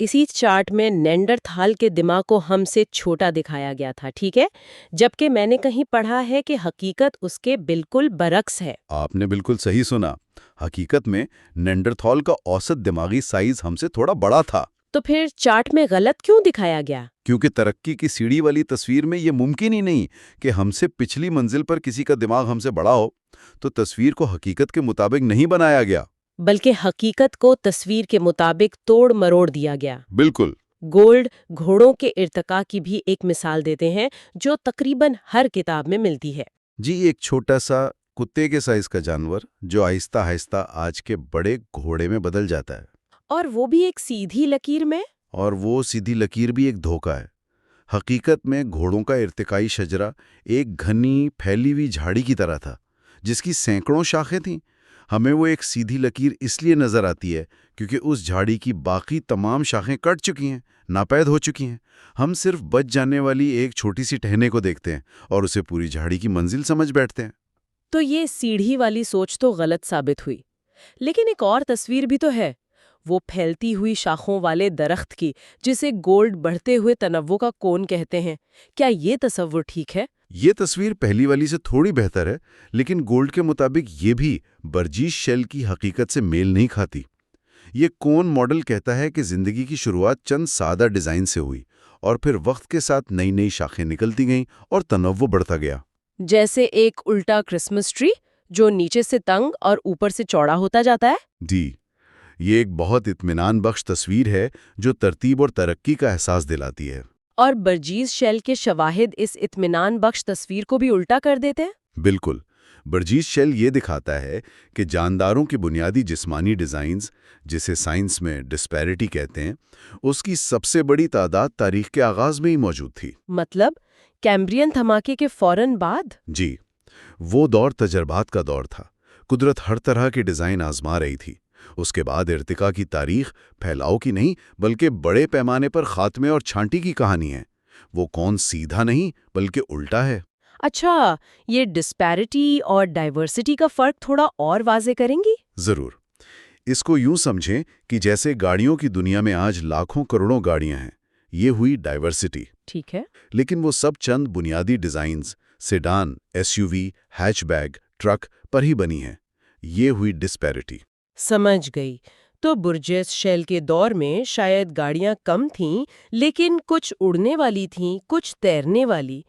اسی چارٹ میں نینڈرتھال کے دماغ کو ہم سے چھوٹا دکھایا گیا تھا، ٹھیک ہے، جبکہ میں نے کہیں پڑھا ہے کہ حقیقت اس کے بالکل برعکس ہے۔ آپ نے بالکل صحیح سنا۔ حقیقت میں نینڈرتھال کا اوسط دماغی سائز ہم سے تھوڑا بڑا تھا۔ تو پھر چارٹ میں غلط کیوں دکھایا گیا؟ کیونکہ ترقی کی سیڑھی والی تصویر میں یہ ممکن ہی نہیں کہ ہم سے پچھلی منزل پر کسی کا دماغ ہم سے بڑا ہو، تو تصویر کو حقیقت کے مطابق نہیں بنایا گیا۔ بلکہ حقیقت کو تصویر کے مطابق توڑ مروڑ دیا گیا۔ بالکل۔ گولڈ گھوڑوں کے ارتقاء کی بھی ایک مثال دیتے ہیں جو تقریباً ہر کتاب میں ملتی ہے۔ جی، ایک چھوٹا سا کتے کے سائز کا جانور جو آہستہ آہستہ آج کے بڑے گھوڑے میں بدل جاتا ہے۔ اور وہ بھی ایک سیدھی لکیر میں۔ اور وہ سیدھی لکیر بھی ایک دھوکہ ہے۔ حقیقت میں گھوڑوں کا ارتقائی شجرہ ایک گھنی پھیلی ہوئی جھاڑی کی طرح تھا جس کی سینکڑوں شاخیں تھیں۔ ہمیں وہ ایک سیدھی لکیر اس لیے نظر آتی ہے کیونکہ اس جھاڑی کی باقی تمام شاخیں کٹ چکی ہیں، ناپید ہو چکی ہیں۔ ہم صرف بچ جانے والی ایک چھوٹی سی ٹہنے کو دیکھتے ہیں اور اسے پوری جھاڑی کی منزل سمجھ بیٹھتے ہیں۔ تو یہ سیڑھی والی سوچ تو غلط ثابت ہوئی، لیکن ایک اور تصویر بھی تو ہے، وہ پھیلتی ہوئی شاخوں والے درخت کی، جسے گولڈ بڑھتے ہوئے تنوع کا کون کہتے ہیں۔ کیا یہ تصور ٹھیک ہے؟ یہ تصویر پہلی والی سے تھوڑی بہتر ہے، لیکن گولڈ کے مطابق یہ بھی برجیش شیل کی حقیقت سے میل نہیں کھاتی۔ یہ کون ماڈل کہتا ہے کہ زندگی کی شروعات چند سادہ ڈیزائن سے ہوئی اور پھر وقت کے ساتھ نئی نئی شاخیں نکلتی گئیں اور تنوع بڑھتا گیا۔ جیسے ایک الٹا کرسمس ٹری جو نیچے سے تنگ اور اوپر سے چوڑا ہوتا جاتا ہے۔ جی، یہ ایک بہت اطمینان بخش تصویر ہے جو ترتیب اور ترقی کا احساس دلاتی ہے۔ اور برجیز شیل کے شواہد اس اطمینان بخش تصویر کو بھی الٹا کر دیتے ہیں۔ بالکل۔ برجیز شیل یہ دکھاتا ہے کہ جانداروں کی بنیادی جسمانی ڈیزائنز، جسے سائنس میں ڈسپیرٹی کہتے ہیں، اس کی سب سے بڑی تعداد تاریخ کے آغاز میں ہی موجود تھی۔ مطلب کیمبرین دھماکے کے فوراً بعد؟ جی، وہ دور تجربات کا دور تھا۔ قدرت ہر طرح کی ڈیزائن آزما رہی تھی۔ اس کے بعد ارتقاء کی تاریخ پھیلاؤ کی نہیں بلکہ بڑے پیمانے پر خاتمے اور چھانٹی کی کہانی ہے۔ وہ کون سیدھا نہیں بلکہ الٹا ہے۔ اچھا، یہ ڈسپیرٹی اور ڈائیورسٹی کا فرق تھوڑا اور واضح کریں گی؟ ضرور۔ اس کو یوں سمجھیں کہ جیسے گاڑیوں کی دنیا میں آج لاکھوں کروڑوں گاڑیاں ہیں، یہ ہوئی ڈائیورسٹی۔ ٹھیک ہے۔ لیکن وہ سب چند بنیادی ڈیزائنز، سیڈان، ایس یو وی، ہیچ بیک، ٹرک پر ہی بنی ہیں۔ یہ ہوئی ڈسپیرٹی۔ سمجھ گئی۔ تو برجس شیل کے دور میں شاید گاڑیاں کم تھیں، لیکن کچھ اڑنے والی تھیں، کچھ تیرنے والی۔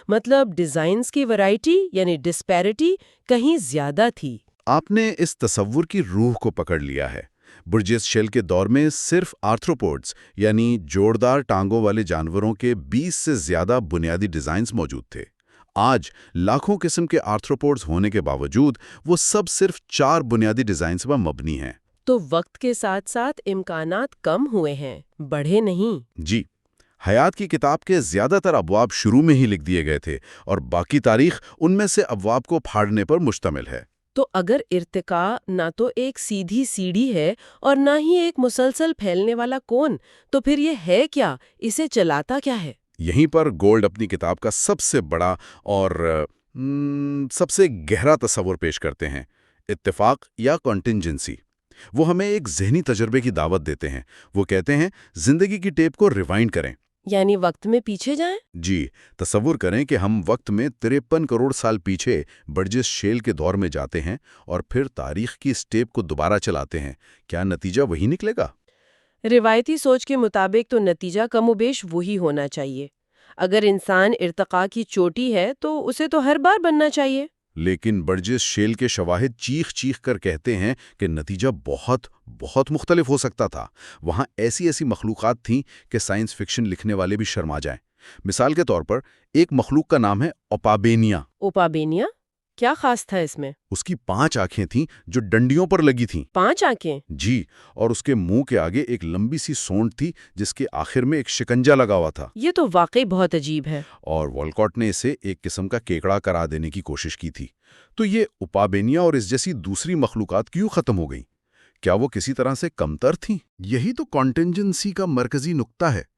مطلب ڈیزائنز کی ورائٹی یعنی ڈسپیرٹی کہیں زیادہ تھی۔ آپ نے اس تصور کی روح کو پکڑ لیا ہے۔ برجس شیل کے دور میں صرف آرتھروپوڈز یعنی جوڑدار ٹانگوں والے جانوروں کے 20 سے زیادہ بنیادی ڈیزائنز موجود تھے۔ آج لاکھوں قسم کے آرتھروپوڈز ہونے کے باوجود وہ سب صرف 4 بنیادی ڈیزائنز پر مبنی ہیں۔ تو وقت کے ساتھ ساتھ امکانات کم ہوئے ہیں، بڑھے نہیں۔ جی، حیات کی کتاب کے زیادہ تر ابواب شروع میں ہی لکھ دیے گئے تھے اور باقی تاریخ ان میں سے ابواب کو پھاڑنے پر مشتمل ہے۔ تو اگر ارتقاء نہ تو ایک سیدھی سیڑھی ہے اور نہ ہی ایک مسلسل پھیلنے والا کون، تو پھر یہ ہے کیا؟ اسے چلاتا کیا ہے؟ یہیں پر گولڈ اپنی کتاب کا سب سے بڑا اور سب سے گہرا تصور پیش کرتے ہیں: اتفاق یا کانٹینجنسی۔ وہ ہمیں ایک ذہنی تجربے کی دعوت دیتے ہیں۔ وہ کہتے ہیں زندگی کی ٹیپ کو ریوائنڈ کریں۔ یعنی وقت میں پیچھے جائیں؟ جی، تصور کریں کہ ہم وقت میں 53 کروڑ سال پیچھے برجس شیل کے دور میں جاتے ہیں اور پھر تاریخ کی اس ٹیپ کو دوبارہ چلاتے ہیں۔ کیا نتیجہ وہی نکلے گا؟ روایتی سوچ کے مطابق تو نتیجہ کم و بیش وہی ہونا چاہیے۔ اگر انسان ارتقاء کی چوٹی ہے تو اسے تو ہر بار بننا چاہیے۔ لیکن برجس شیل کے شواہد چیخ چیخ کر کہتے ہیں کہ نتیجہ بہت بہت مختلف ہو سکتا تھا۔ وہاں ایسی مخلوقات تھیں کہ سائنس فکشن لکھنے والے بھی شرما جائیں۔ مثال کے طور پر ایک مخلوق کا نام ہے اوپابینیا۔ اوپابینیا؟ کیا خاص تھا اس میں؟ اس کی 5 آنکھیں تھیں جو ڈنڈیوں پر لگی تھیں۔ 5 آنکھیں؟ جی، اور اس کے منہ کے آگے ایک لمبی سی سونڈ تھی جس کے آخر میں ایک شکنجا لگا ہوا تھا۔ یہ تو واقعی بہت عجیب ہے۔ اور والکوٹ نے اسے ایک قسم کا کیکڑا کرا دینے کی کوشش کی تھی۔ تو یہ اوپابینیا اور اس جیسی دوسری مخلوقات کیوں ختم ہو گئیں؟ کیا وہ کسی طرح سے کمتر تھیں؟ یہی تو کانٹینجنسی کا مرکزی نقطہ ہے۔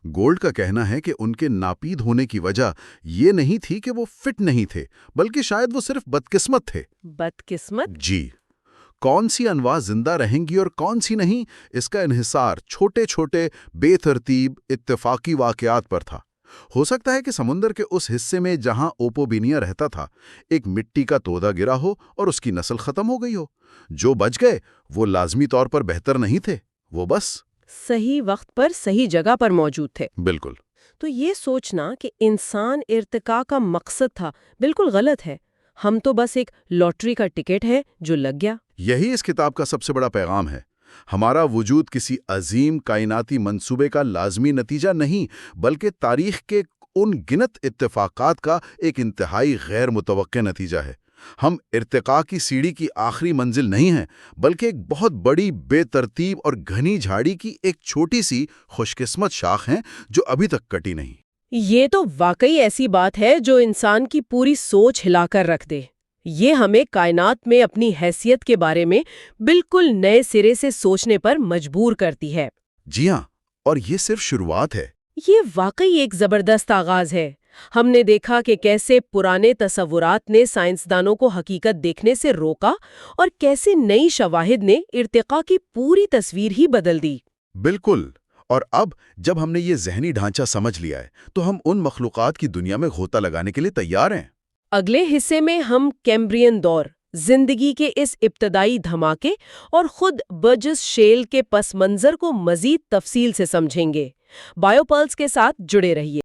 گولڈ کا کہنا ہے کہ ان کے ناپید ہونے کی وجہ یہ نہیں تھی کہ وہ فٹ نہیں تھے، بلکہ شاید وہ صرف بدقسمت تھے۔ بدقسمت؟ جی، کون سی انواع زندہ رہیں گی اور کون سی نہیں، اس کا انحصار چھوٹے چھوٹے بے ترتیب اتفاقی واقعات پر تھا۔ ہو سکتا ہے کہ سمندر کے اس حصے میں جہاں اوپوبینیا رہتا تھا ایک مٹی کا تودا گرا ہو اور اس کی نسل ختم ہو گئی ہو۔ جو بچ گئے وہ لازمی طور پر بہتر نہیں تھے، وہ بس صحیح وقت پر صحیح جگہ پر موجود تھے۔ بالکل۔ تو یہ سوچنا کہ انسان ارتقاء کا مقصد تھا بالکل غلط ہے۔ ہم تو بس ایک لاٹری کا ٹکٹ ہے جو لگ گیا۔ یہی اس کتاب کا سب سے بڑا پیغام ہے۔ ہمارا وجود کسی عظیم کائناتی منصوبے کا لازمی نتیجہ نہیں، بلکہ تاریخ کے ان گنت اتفاقات کا ایک انتہائی غیر متوقع نتیجہ ہے۔ ہم ارتقاء کی سیڑھی کی آخری منزل نہیں ہیں، بلکہ ایک بہت بڑی بے ترتیب اور گھنی جھاڑی کی ایک چھوٹی سی خوش قسمت شاخ ہیں جو ابھی تک کٹی نہیں۔ یہ تو واقعی ایسی بات ہے جو انسان کی پوری سوچ ہلا کر رکھ دے۔ یہ ہمیں کائنات میں اپنی حیثیت کے بارے میں بالکل نئے سرے سے سوچنے پر مجبور کرتی ہے۔ جی ہاں، اور یہ صرف شروعات ہے۔ یہ واقعی ایک زبردست آغاز ہے۔ ہم نے دیکھا کہ کیسے پرانے تصورات نے سائنسدانوں کو حقیقت دیکھنے سے روکا اور کیسے نئی شواہد نے ارتقاء کی پوری تصویر ہی بدل دی۔ بالکل، اور اب جب ہم نے یہ ذہنی ڈھانچہ سمجھ لیا ہے تو ہم ان مخلوقات کی دنیا میں غوطہ لگانے کے لیے تیار ہیں۔ اگلے حصے میں ہم کیمبرین دور، زندگی کے اس ابتدائی دھماکے اور خود برجس شیل کے پس منظر کو مزید تفصیل سے سمجھیں گے۔ بائیو پلس کے ساتھ جڑے رہیے۔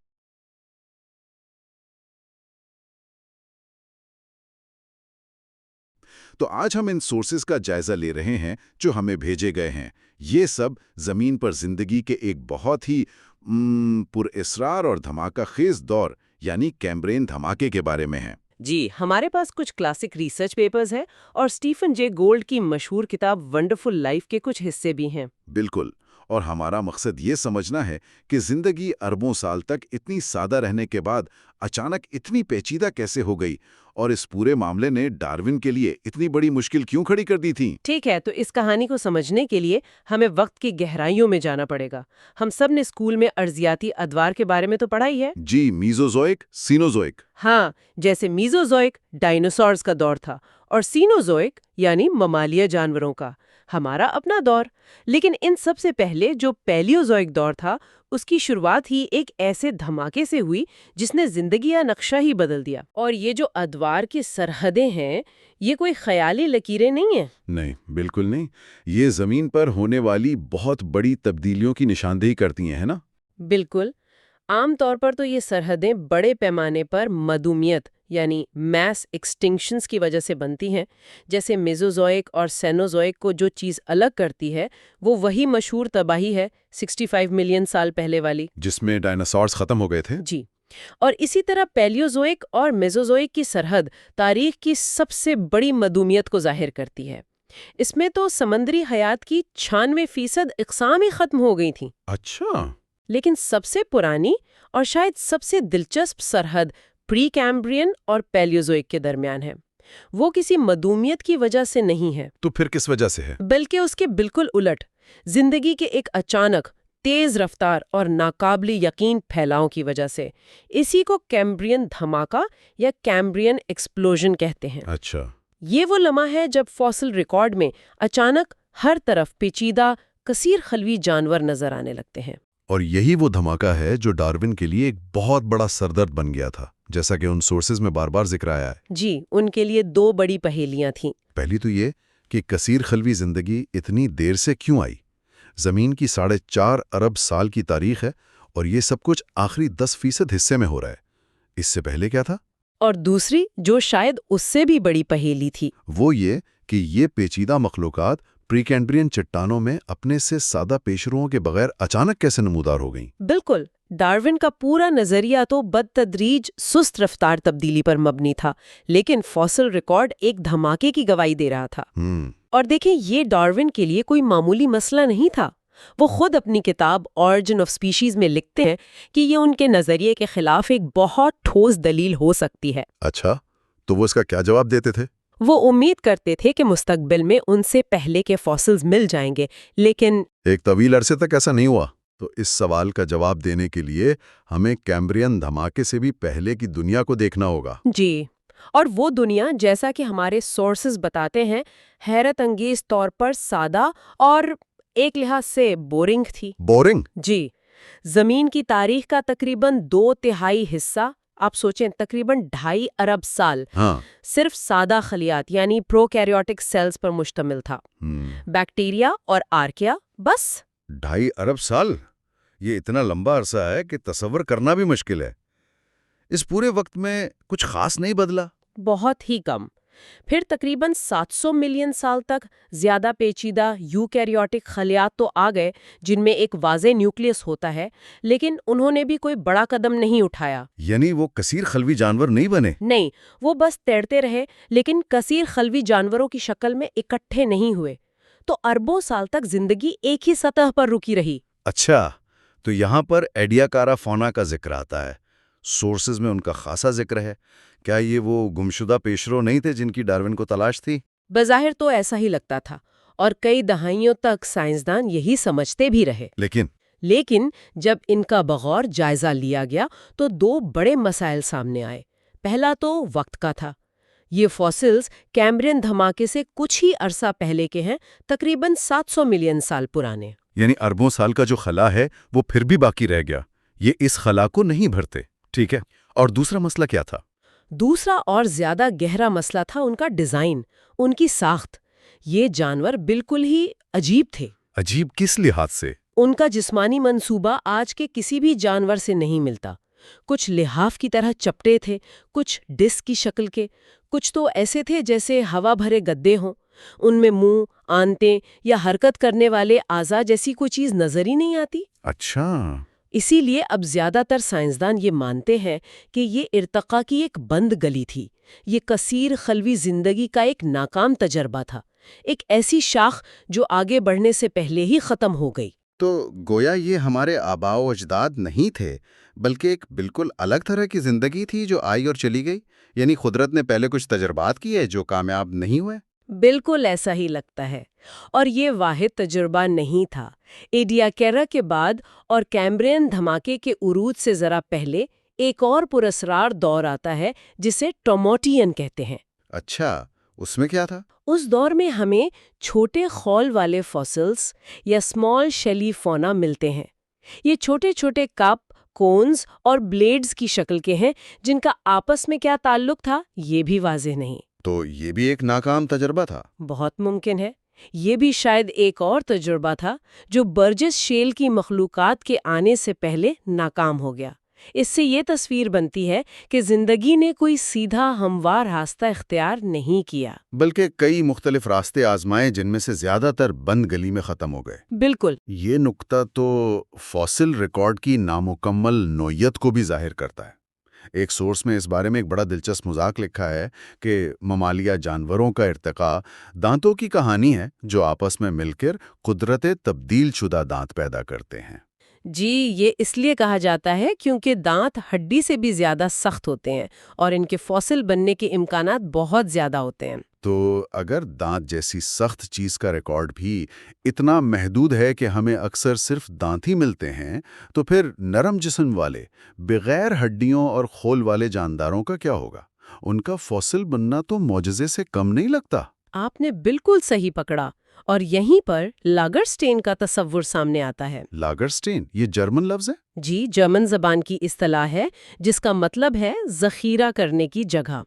تو آج ہم ان سورسز کا جائزہ لے رہے ہیں جو ہمیں بھیجے گئے ہیں۔ یہ سب زمین پر زندگی کے ایک بہت ہی پر اسرار اور دھماکہ خیز دور یعنی کیمبرین دھماکے کے بارے میں ہیں۔ جی، ہمارے پاس کچھ کلاسک ریسرچ پیپرز ہیں اور اسٹیفن جے گولڈ کی مشہور کتاب ونڈرفل لائف کے کچھ حصے بھی ہیں۔ بالکل، اور ہمارا مقصد یہ سمجھنا ہے کہ زندگی اربوں سال تک اتنی سادہ رہنے کے بعد اچانک اتنی پیچیدہ کیسے ہو گئی، اور اس پورے معاملے نے ڈارون کے لیے اتنی بڑی مشکل کیوں کھڑی کر دی تھی۔ ٹھیک ہے، تو اس کہانی کو سمجھنے کے لیے ہمیں وقت کی گہرائیوں میں جانا پڑے گا۔ ہم سب نے اسکول میں ارضیاتی ادوار کے بارے میں تو پڑھا ہی ہے۔ جی، میزوزوئک، سینوزوئک۔ ہاں، جیسے میزوزوئک ڈائنوسارز کا دور تھا اور سینوزوئک یعنی ممالیہ جانوروں کا، ہمارا اپنا دور۔ لیکن ان سب سے پہلے جو پیلیوزوئک دور تھا، اس کی شروعات ہی ایک ایسے دھماکے سے ہوئی جس نے زندگی کا نقشہ ہی بدل دیا۔ اور یہ جو ادوار کی سرحدیں ہیں، یہ کوئی خیالی لکیریں نہیں ہیں۔ نہیں، بالکل نہیں، یہ زمین پر ہونے والی بہت بڑی تبدیلیوں کی نشاندہی کرتی ہیں، ہے نا؟ بالکل۔ عام طور پر تو یہ سرحدیں بڑے پیمانے پر معدومیت یعنی میس ایکسٹنکشنز کی وجہ سے بنتی ہیں۔ جیسے میزوزوئک اور سینوزوئک کو جو چیز الگ کرتی ہے وہ وہی مشہور تباہی ہے 65 ملین سال پہلے والی، جس میں ڈائناسورز ختم ہو گئے تھے۔ جی۔ اور اسی طرح پیلیوزوئک اور میزوزوئک کی سرحد تاریخ کی سب سے بڑی معدومیت کو ظاہر کرتی ہے۔ اس میں تو سمندری حیات کی 96% اقسام ہی ختم ہو گئی تھیں۔ اچھا۔ لیکن سب سے پرانی اور شاید سب سے دلچسپ سرحد پری کیمبرین اور پیلیوزوئک کے درمیان ہے۔ وہ کسی معدومیت کی وجہ سے نہیں ہے، تو پھر کس وجہ سے ہے؟ بلکہ اس کے بالکل الٹ، زندگی کے ایک اچانک تیز رفتار اور ناقابل یقین پھیلاؤ کی وجہ سے۔ اسی کو کیمبرین دھماکہ یا کیمبرین ایکسپلوژن کہتے ہیں۔ اچھا۔ یہ وہ لمحہ ہے جب فوسل ریکارڈ میں اچانک ہر طرف پیچیدہ کثیر خلوی جانور نظر آنے لگتے ہیں۔ اور یہی وہ دھماکہ ہے جو ڈارون کے لیے ایک بہت بڑا سردرد بن گیا تھا، جیسا کہ ان سورسز میں بار بار ذکر آیا ہے۔ جی، ان کے لیے 2 بڑی پہیلیاں تھیں۔ پہلی تو یہ کہ کثیر خلوی زندگی اتنی دیر سے کیوں آئی؟ زمین کی 4.5 ارب سال کی تاریخ ہے اور یہ سب کچھ آخری 10% حصے میں ہو رہا ہے۔ اس سے پہلے کیا تھا؟ اور دوسری، جو شاید اس سے بھی بڑی پہیلی تھی، وہ یہ کہ یہ پیچیدہ مخلوقات پری کیمبرین چٹانوں میں اپنے سے سادہ پیشروؤں کے بغیر اچانک کیسے نمودار ہو گئیں؟ بالکل۔ ڈارون کا پورا نظریہ تو بدتدریج سست رفتار تبدیلی پر مبنی تھا، لیکن فوسل ریکارڈ ایک دھماکے کی گواہی دے رہا تھا۔ اور دیکھیں، یہ ڈارون کے لیے کوئی معمولی مسئلہ نہیں تھا۔ وہ خود اپنی کتاب آرجن آف سپیشیز میں لکھتے ہیں کہ یہ ان کے نظریے کے خلاف ایک بہت ٹھوس دلیل ہو سکتی ہے۔ اچھا، تو وہ اس کا کیا جواب دیتے تھے؟ وہ امید کرتے تھے کہ مستقبل میں ان سے پہلے کے فوسلز مل جائیں گے، لیکن ایک طویل عرصے تک ایسا نہیں ہوا۔ تو اس سوال کا جواب دینے کے لیے ہمیں کیمبرین دھماکے سے بھی پہلے کی دنیا کو دیکھنا ہوگا۔ جی، اور وہ دنیا، جیسا کہ ہمارے سورسز بتاتے ہیں، حیرت انگیز طور پر سادہ اور ایک لحاظ سے بورنگ تھی۔ بورنگ؟ جی، زمین کی تاریخ کا تقریباً 2/3 حصہ، آپ سوچیں تقریباً 2.5 ارب سال، ہاں۔ صرف سادہ خلیات یعنی پروکیریوٹک سیلز پر مشتمل تھا۔ بیکٹیریا اور آرکیا، بس۔ 2.5 ارب سال؟ یہ اتنا لمبا عرصہ ہے کہ تصور کرنا بھی مشکل ہے۔ اس پورے وقت میں کچھ خاص نہیں بدلا؟ بہت ہی کم۔ پھر تقریباً 700 ملین سال تک زیادہ پیچیدہ یوکیریوٹک خلیات تو آ گئے جن میں ایک واضح نیوکلیس ہوتا ہے، لیکن انہوں نے بھی کوئی بڑا قدم نہیں اٹھایا۔ یعنی وہ کثیر خلوی جانور نہیں بنے؟ نہیں، وہ بس تیرتے رہے، لیکن کثیر خلوی جانوروں کی شکل میں اکٹھے نہیں ہوئے۔ تو اربوں سال تک زندگی ایک ہی سطح پر رکی رہی۔ اچھا، تو یہاں پر ایڈیاکارا فونا کا ذکر آتا ہے۔ سورسز میں ان کا خاصا ذکر ہے۔ کیا یہ وہ گمشدہ پیشرو نہیں تھے جن کی ڈارون کو تلاش تھی؟ بظاہر تو ایسا ہی لگتا تھا، اور کئی دہائیوں تک سائنسدان یہی سمجھتے بھی رہے۔ لیکن جب ان کا بغور جائزہ لیا گیا تو 2 بڑے مسائل سامنے آئے۔ پہلا تو وقت کا تھا۔ یہ فوسلز کیمبرین دھماکے سے کچھ ہی عرصہ پہلے کے ہیں، تقریباً 700 ملین سال پرانے۔ یعنی اربوں سال کا جو خلا ہے وہ پھر بھی باقی رہ گیا، یہ اس خلا کو نہیں بھرتے۔ ٹھیک ہے، اور دوسرا مسئلہ کیا تھا؟ دوسرا اور زیادہ گہرا مسئلہ تھا ان کا ڈیزائن، ان کی ساخت۔ یہ جانور بالکل ہی عجیب تھے۔ عجیب کس لحاظ سے؟ ان کا جسمانی منصوبہ آج کے کسی بھی جانور سے نہیں ملتا۔ کچھ لحاف کی طرح چپٹے تھے، کچھ ڈسک کی شکل کے، کچھ تو ایسے تھے جیسے ہوا بھرے گدے ہوں۔ ان میں منہ، آنتیں یا حرکت کرنے والے اعضاء جیسی کوئی چیز نظر ہی نہیں آتی۔ اچھا۔ اسی لیے اب زیادہ تر سائنسدان یہ مانتے ہیں کہ یہ ارتقاء کی ایک بند گلی تھی۔ یہ کثیر خلوی زندگی کا ایک ناکام تجربہ تھا، ایک ایسی شاخ جو آگے بڑھنے سے پہلے ہی ختم ہو گئی۔ تو گویا یہ ہمارے آباء و اجداد نہیں تھے، بلکہ ایک بالکل الگ طرح کی زندگی تھی جو آئی اور چلی گئی؟ یعنی قدرت نے پہلے کچھ تجربات کیے جو کامیاب نہیں ہوئے؟ بالکل ایسا ہی لگتا ہے، اور یہ واحد تجربہ نہیں تھا۔ ایڈیاکیرا کے بعد اور کیمبرین دھماکے کے عروج سے ذرا پہلے ایک اور پراسرار دور آتا ہے جسے ٹوموٹین کہتے ہیں۔ اچھا، اس میں کیا تھا؟ اس دور میں ہمیں چھوٹے خول والے فوسلز یا اسمال شیلی فونا ملتے ہیں۔ یہ چھوٹے چھوٹے کپ، کونز اور بلیڈز کی شکل کے ہیں جن کا آپس میں کیا تعلق تھا یہ بھی واضح نہیں۔ تو یہ بھی ایک ناکام تجربہ تھا؟ بہت ممکن ہے یہ بھی شاید ایک اور تجربہ تھا جو برجس شیل کی مخلوقات کے آنے سے پہلے ناکام ہو گیا۔ اس سے یہ تصویر بنتی ہے کہ زندگی نے کوئی سیدھا ہموار راستہ اختیار نہیں کیا، بلکہ کئی مختلف راستے آزمائے جن میں سے زیادہ تر بند گلی میں ختم ہو گئے۔ بالکل۔ یہ نقطہ تو فوسل ریکارڈ کی نامکمل نوعیت کو بھی ظاہر کرتا ہے۔ ایک سورس میں اس بارے میں ایک بڑا دلچسپ مذاق لکھا ہے کہ ممالیہ جانوروں کا ارتقاء دانتوں کی کہانی ہے جو آپس میں مل کر قدرت تبدیل شدہ دانت پیدا کرتے ہیں۔ جی، یہ اس لیے کہا جاتا ہے کیونکہ دانت ہڈی سے بھی زیادہ سخت ہوتے ہیں اور ان کے فوسل بننے کے امکانات بہت زیادہ ہوتے ہیں۔ تو اگر دانت جیسی سخت چیز کا ریکارڈ بھی اتنا محدود ہے کہ ہمیں اکثر صرف دانت ہی ملتے ہیں، تو پھر نرم جسم والے بغیر ہڈیوں اور خول والے جانداروں کا کیا ہوگا؟ ان کا فوسل بننا تو معجزے سے کم نہیں لگتا۔ آپ نے بالکل صحیح پکڑا، اور یہیں پر لاگرسٹین کا تصور سامنے آتا ہے۔ لاگرسٹین، یہ جرمن لفظ ہے؟ جی، جرمن زبان کی اصطلاح ہے جس کا مطلب ہے ذخیرہ کرنے کی جگہ۔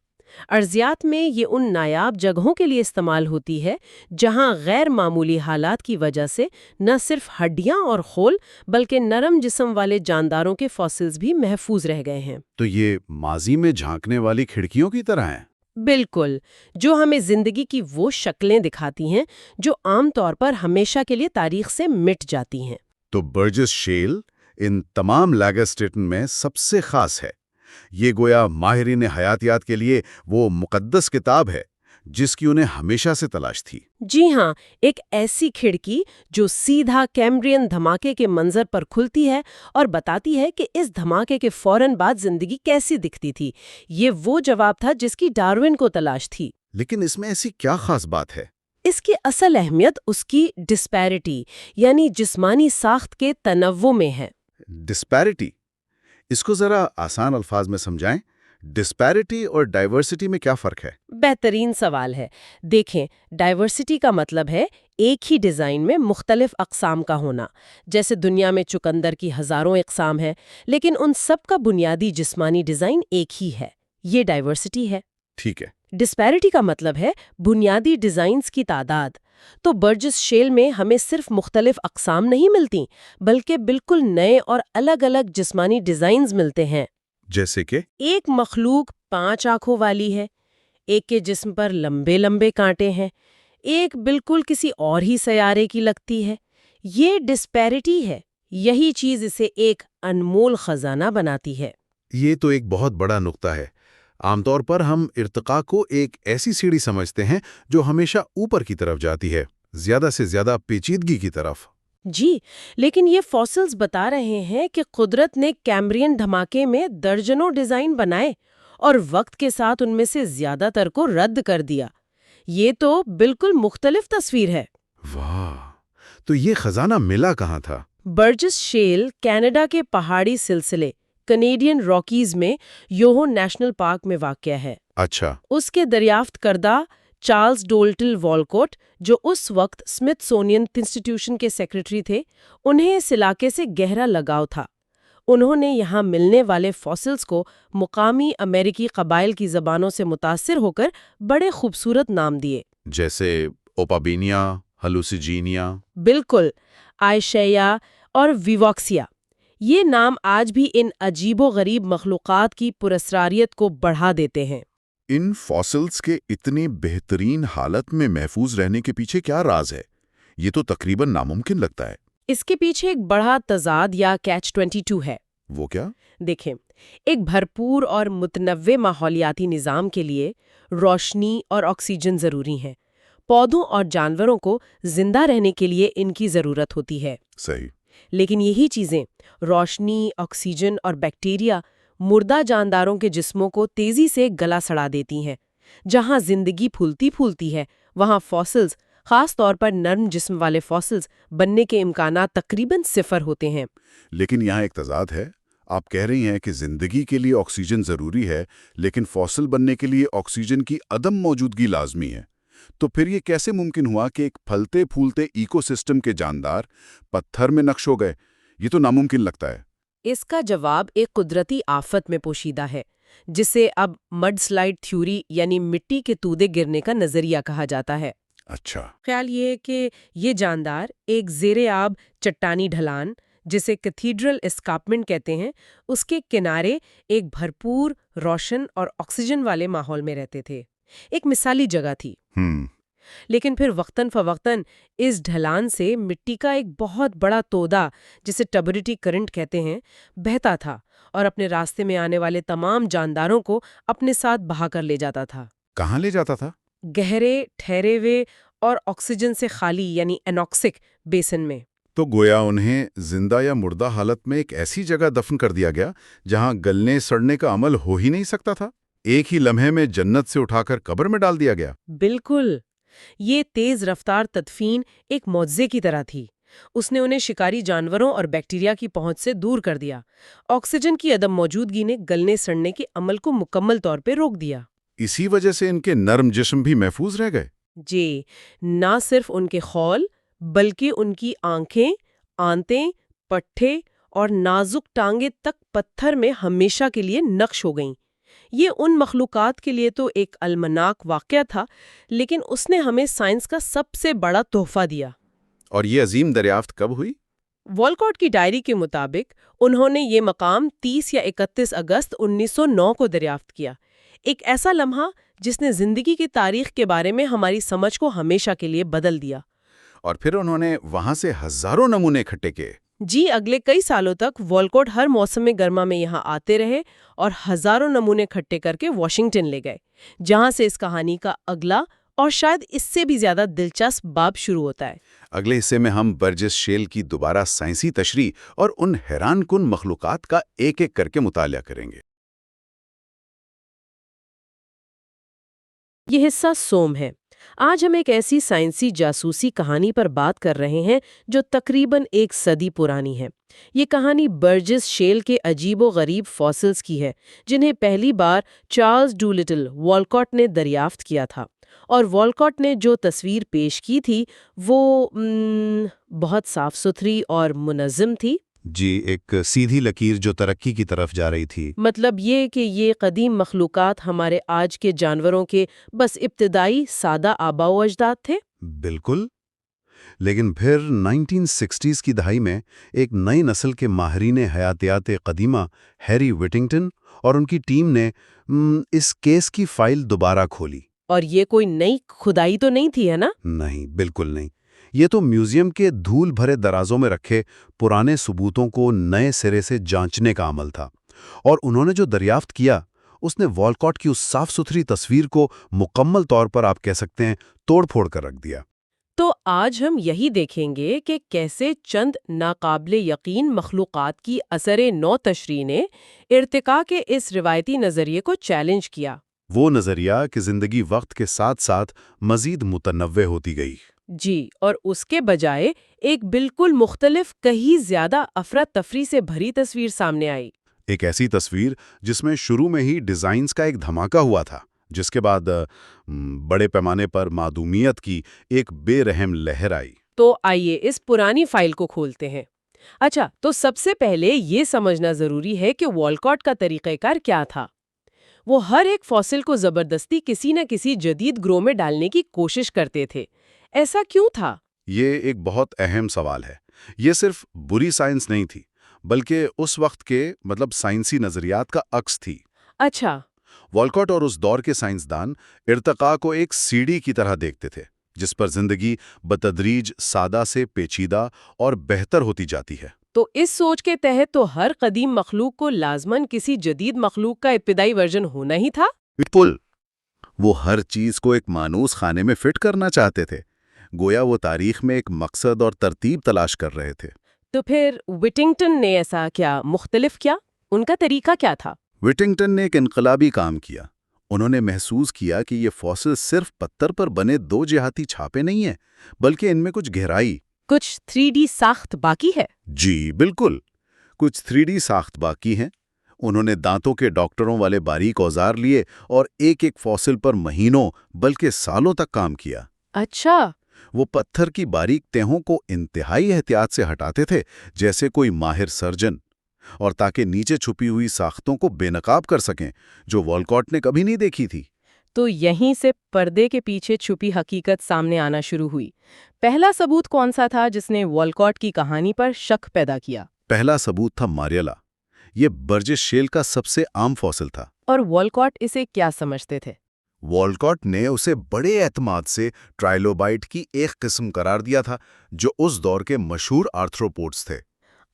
ارضیات میں یہ ان نایاب جگہوں کے لیے استعمال ہوتی ہے جہاں غیر معمولی حالات کی وجہ سے نہ صرف ہڈیاں اور خول بلکہ نرم جسم والے جانداروں کے فوسلز بھی محفوظ رہ گئے ہیں۔ تو یہ ماضی میں جھانکنے والی کھڑکیوں کی طرح ہیں؟ بالکل، جو ہمیں زندگی کی وہ شکلیں دکھاتی ہیں جو عام طور پر ہمیشہ کے لیے تاریخ سے مٹ جاتی ہیں۔ تو برجس شیل ان تمام لاگرسٹین میں سب سے خاص ہے۔ یہ گویا ماہرین حیاتیات کے لیے وہ مقدس کتاب ہے جس کی انہیں ہمیشہ سے تلاش تھی۔ جی ہاں، ایک ایسی کھڑکی جو سیدھا کیمبرین دھماکے کے منظر پر کھلتی ہے اور بتاتی ہے کہ اس دھماکے کے فوراً بعد زندگی کیسی دکھتی تھی۔ یہ وہ جواب تھا جس کی ڈارون کو تلاش تھی۔ لیکن اس میں ایسی کیا خاص بات ہے؟ اس کی اصل اہمیت اس کی ڈسپیرٹی یعنی جسمانی ساخت کے تنوع میں ہے۔ ڈسپیرٹی، اس کو ذرا آسان الفاظ میں سمجھائیں۔ ڈسپیرٹی اور ڈائیورسٹی میں کیا فرق ہے؟ بہترین سوال ہے۔ دیکھیں، ڈائیورسٹی کا مطلب ہے ایک ہی ڈیزائن میں مختلف اقسام کا ہونا۔ جیسے دنیا میں چقندر کی ہزاروں اقسام ہیں، لیکن ان سب کا بنیادی جسمانی ڈیزائن ایک ہی ہے۔ یہ ڈائیورسٹی ہے۔ ٹھیک ہے۔ ڈسپیرٹی کا مطلب ہے بنیادی ڈیزائنز کی تعداد۔ تو برجس شیل میں ہمیں صرف مختلف اقسام نہیں ملتی، بلکہ بالکل نئے اور الگ الگ جسمانی ڈیزائنز ملتے ہیں۔ جیسے کہ ایک مخلوق 5 آنکھوں والی ہے، ایک کے جسم پر لمبے لمبے کانٹے ہیں، ایک بالکل کسی اور ہی سیارے کی لگتی ہے۔ یہ ڈسپیرٹی ہے۔ یہی چیز اسے ایک انمول خزانہ بناتی ہے۔ یہ تو ایک بہت بڑا نقطہ ہے۔ عام طور پر ہم ارتقاء کو ایک ایسی سیڑھی سمجھتے ہیں جو ہمیشہ اوپر کی طرف جاتی ہے، زیادہ سے زیادہ پیچیدگی کی طرف۔ جی، لیکن یہ فاسلز بتا رہے ہیں کہ قدرت نے کیمبرین دھماکے میں درجنوں ڈیزائن بنائے اور وقت کے ساتھ ان میں سے زیادہ تر کو رد کر دیا۔ یہ تو بالکل مختلف تصویر ہے۔ واہ! تو یہ خزانہ ملا کہاں تھا؟ برجس شیل کینیڈا کے پہاڑی سلسلے کنیڈین راکیز میں یوہو نیشنل پارک میں واقع ہے۔ اچھا۔ اس کے دریافت کردہ چارلز ڈولٹل والکوٹ، جو اس وقت اسمتھسونین انسٹیٹیوشن کے سیکریٹری تھے، انہیں اس علاقے سے گہرا لگاؤ تھا۔ انہوں نے یہاں ملنے والے فاسلز کو مقامی امریکی قبائل کی زبانوں سے متاثر ہو کر بڑے خوبصورت نام دیے، جیسے اوپابینیا، ہلوسیجینیا۔ بالکل، آئشیا اور ویواکسیا۔ یہ نام آج بھی ان عجیب و غریب مخلوقات کی پراسراریت کو بڑھا دیتے ہیں۔ ان فاسلز کے اتنی بہترین حالت میں محفوظ رہنے کے پیچھے کیا راز ہے؟ یہ تو تقریباً ناممکن لگتا ہے۔ اس کے پیچھے ایک بڑا تضاد یا کیچ 22 ہے۔ وہ کیا؟ دیکھیں، ایک بھرپور اور متنوع ماحولیاتی نظام کے لیے روشنی اور آکسیجن ضروری ہیں۔ پودوں اور جانوروں کو زندہ رہنے کے لیے ان کی ضرورت ہوتی ہے۔ صحیح۔ لیکن یہی چیزیں، روشنی، آکسیجن اور بیکٹیریا، مردہ جانداروں کے جسموں کو تیزی سے گلا سڑا دیتی ہیں۔ جہاں زندگی پھولتی پھولتی ہے، وہاں فاسلز، خاص طور پر نرم جسم والے فاسلز، بننے کے امکانات تقریباً صفر ہوتے ہیں۔ لیکن یہاں ایک تضاد ہے۔ آپ کہہ رہی ہیں کہ زندگی کے لیے آکسیجن ضروری ہے، لیکن فاسل بننے کے لیے آکسیجن کی عدم موجودگی لازمی ہے۔ تو پھر یہ کیسے ممکن ہوا کہ ایک پھلتے پھولتے ایکو سسٹم کے جاندار پتھر میں نقش ہو گئے؟ یہ تو ناممکن لگتا ہے۔ اس کا جواب ایک قدرتی آفت میں پوشیدہ ہے، جسے اب مڈ سلائیڈ تھیوری یعنی مٹی کے تودے گرنے کا نظریہ کہا جاتا ہے۔ اچھا۔ خیال یہ ہے کہ یہ جاندار ایک زیر آب چٹانی ڈھلان، جسے کیتھیڈرل اسکارپمنٹ کہتے ہیں، اس کے کنارے ایک بھرپور، روشن اور آکسیجن والے ماحول میں رہتے تھے۔ ایک مثالی جگہ تھی۔ لیکن پھر وقتاً فوقتاً اس ڈھلان سے مٹی کا ایک بہت بڑا تودا، جسے ٹبریٹی کرنٹ کہتے ہیں، بہتا تھا اور اپنے راستے میں آنے والے تمام جانداروں کو اپنے ساتھ بہا کر لے جاتا تھا۔ کہاں لے جاتا تھا؟ گہرے، ٹھہرے ہوئے اور آکسیجن سے خالی یعنی اناکسک بیسن میں۔ تو گویا انہیں زندہ یا مردہ حالت میں ایک ایسی جگہ دفن کر دیا گیا جہاں گلنے سڑنے کا عمل ہو ہی نہیں سکتا تھا۔ ایک ہی لمحے میں جنت سے اٹھا کر قبر میں ڈال دیا گیا۔ بالکل، یہ تیز رفتار تدفین ایک معجزے کی طرح تھی۔ اس نے انہیں شکاری جانوروں اور بیکٹیریا کی پہنچ سے دور کر دیا۔ آکسیجن کی عدم موجودگی نے گلنے سڑنے کے عمل کو مکمل طور پہ روک دیا۔ اسی وجہ سے ان کے نرم جسم بھی محفوظ رہ گئے۔ جی، نہ صرف ان کے خول، بلکہ ان کی آنکھیں، آنتیں، پٹھے اور نازک ٹانگیں تک پتھر میں ہمیشہ کے لیے نقش ہو گئیں۔ یہ ان مخلوقات کے لیے تو ایک المناک واقعہ تھا، لیکن اس نے ہمیں سائنس کا سب سے بڑا تحفہ دیا۔ اور یہ عظیم دریافت کب ہوئی؟ والکوٹ کی ڈائری کے مطابق انہوں نے یہ مقام 30 یا 31 اگست 1909 کو دریافت کیا۔ ایک ایسا لمحہ جس نے زندگی کی تاریخ کے بارے میں ہماری سمجھ کو ہمیشہ کے لیے بدل دیا۔ اور پھر انہوں نے وہاں سے ہزاروں نمونے اکٹھے کیے۔ جی، اگلے کئی سالوں تک والکوٹ ہر موسم گرما میں یہاں آتے رہے اور ہزاروں نمونے اکٹھے کر کے واشنگٹن لے گئے، جہاں سے اس کہانی کا اگلا اور شاید اس سے بھی زیادہ دلچسپ باب شروع ہوتا ہے۔ اگلے حصے میں ہم برجس شیل کی دوبارہ سائنسی تشریح اور ان حیران کن مخلوقات کا ایک ایک کر کے مطالعہ کریں گے۔ یہ حصہ سوم ہے۔ آج ہم ایک ایسی سائنسی جاسوسی کہانی پر بات کر رہے ہیں جو تقریباً 1 صدی پرانی ہے۔ یہ کہانی برجس شیل کے عجیب و غریب فاسلز کی ہے، جنہیں پہلی بار چارلز ڈولٹل والکاٹ نے دریافت کیا تھا۔ اور والکاٹ نے جو تصویر پیش کی تھی وہ بہت صاف ستھری اور منظم تھی۔ جی، ایک سیدھی لکیر جو ترقی کی طرف جا رہی تھی۔ مطلب یہ کہ یہ قدیم مخلوقات ہمارے آج کے جانوروں کے بس ابتدائی سادہ آباء و اجداد تھے؟ بالکل۔ لیکن پھر 1960s کی دہائی میں ایک نئی نسل کے ماہرین حیاتیات قدیمہ ہیری وٹنگٹن اور ان کی ٹیم نے اس کیس کی فائل دوبارہ کھولی۔ اور یہ کوئی نئی کھدائی تو نہیں تھی، ہے نا؟ نہیں، بالکل نہیں۔ یہ تو میوزیم کے دھول بھرے درازوں میں رکھے پرانے ثبوتوں کو نئے سرے سے جانچنے کا عمل تھا، اور انہوں نے جو دریافت کیا اس نے والکاٹ کی اس صاف ستھری تصویر کو مکمل طور پر آپ کہہ سکتے ہیں توڑ پھوڑ کر رکھ دیا۔ تو آج ہم یہی دیکھیں گے کہ کیسے چند ناقابل یقین مخلوقات کی اثر نو تشریح نے ارتقاء کے اس روایتی نظریے کو چیلنج کیا۔ وہ نظریہ کہ زندگی وقت کے ساتھ ساتھ مزید متنوع ہوتی گئی۔ جی، اور اس کے بجائے ایک بالکل مختلف، کہیں زیادہ افراتفری سے بھری تصویر سامنے آئی۔ ایک ایسی تصویر جس میں شروع میں ہی ڈیزائنز کا ایک دھماکہ ہوا تھا، جس کے بعد بڑے پیمانے پر معدومیت کی ایک بے رحم لہر آئی۔ تو آئیے اس پرانی فائل کو کھولتے ہیں۔ اچھا، تو سب سے پہلے یہ سمجھنا ضروری ہے کہ والکاٹ کا طریقہ کار کیا تھا۔ وہ ہر ایک فاسل کو زبردستی کسی نہ کسی جدید گروہ میں ڈالنے کی کوشش کرتے تھے۔ ایسا کیوں تھا؟ یہ ایک بہت اہم سوال ہے۔ یہ صرف بری سائنس نہیں تھی، بلکہ اس وقت کے سائنسی نظریات کا عکس تھی۔ اچھا۔ والکاٹ اور اس دور کے سائنسدان ارتقاء کو ایک سیڑھی کی طرح دیکھتے تھے، جس پر زندگی بتدریج سادہ سے پیچیدہ اور بہتر ہوتی جاتی ہے۔ تو اس سوچ کے تحت تو ہر قدیم مخلوق کو لازماً کسی جدید مخلوق کا ابتدائی ورژن ہونا ہی تھا؟ بالکل۔ وہ ہر چیز کو ایک مانوس خانے میں فٹ کرنا چاہتے تھے، گویا وہ تاریخ میں ایک مقصد اور ترتیب تلاش کر رہے تھے۔ تو پھر وٹنگٹن نے ایسا کیا مختلف کیا؟ ان کا طریقہ کیا تھا؟ وٹنگٹن نے ایک انقلابی کام کیا۔ انہوں نے محسوس کیا کہ یہ فاسل صرف پتھر پر بنے دو جہاتی چھاپے نہیں ہیں، بلکہ ان میں کچھ گہرائی، کچھ 3D ساخت باقی ہے۔ جی بالکل، کچھ 3D ساخت باقی ہیں۔ انہوں نے دانتوں کے ڈاکٹروں والے باریک اوزار لیے اور ایک ایک فاسل پر مہینوں بلکہ سالوں تک کام کیا۔ اچھا۔ وہ پتھر کی باریک تہوں کو انتہائی احتیاط سے ہٹاتے تھے، جیسے کوئی ماہر سرجن، اور تاکہ نیچے چھپی ہوئی ساختوں کو بے نقاب کر سکیں جو والکاٹ نے کبھی نہیں دیکھی تھی۔ تو یہیں سے پردے کے پیچھے چھپی حقیقت سامنے آنا شروع ہوئی۔ پہلا ثبوت کون سا تھا جس نے والکاٹ کی کہانی پر شک پیدا کیا؟ پہلا ثبوت تھا ماریلا۔ یہ برجس شیل کا سب سے عام فاسل تھا۔ اور والکاٹ اسے کیا سمجھتے تھے؟ والکاٹ نے اسے بڑے اعتماد سے ٹرائلوبائٹ کی ایک قسم قرار دیا تھا، جو اس دور کے مشہور آرتھروپوڈز تھے۔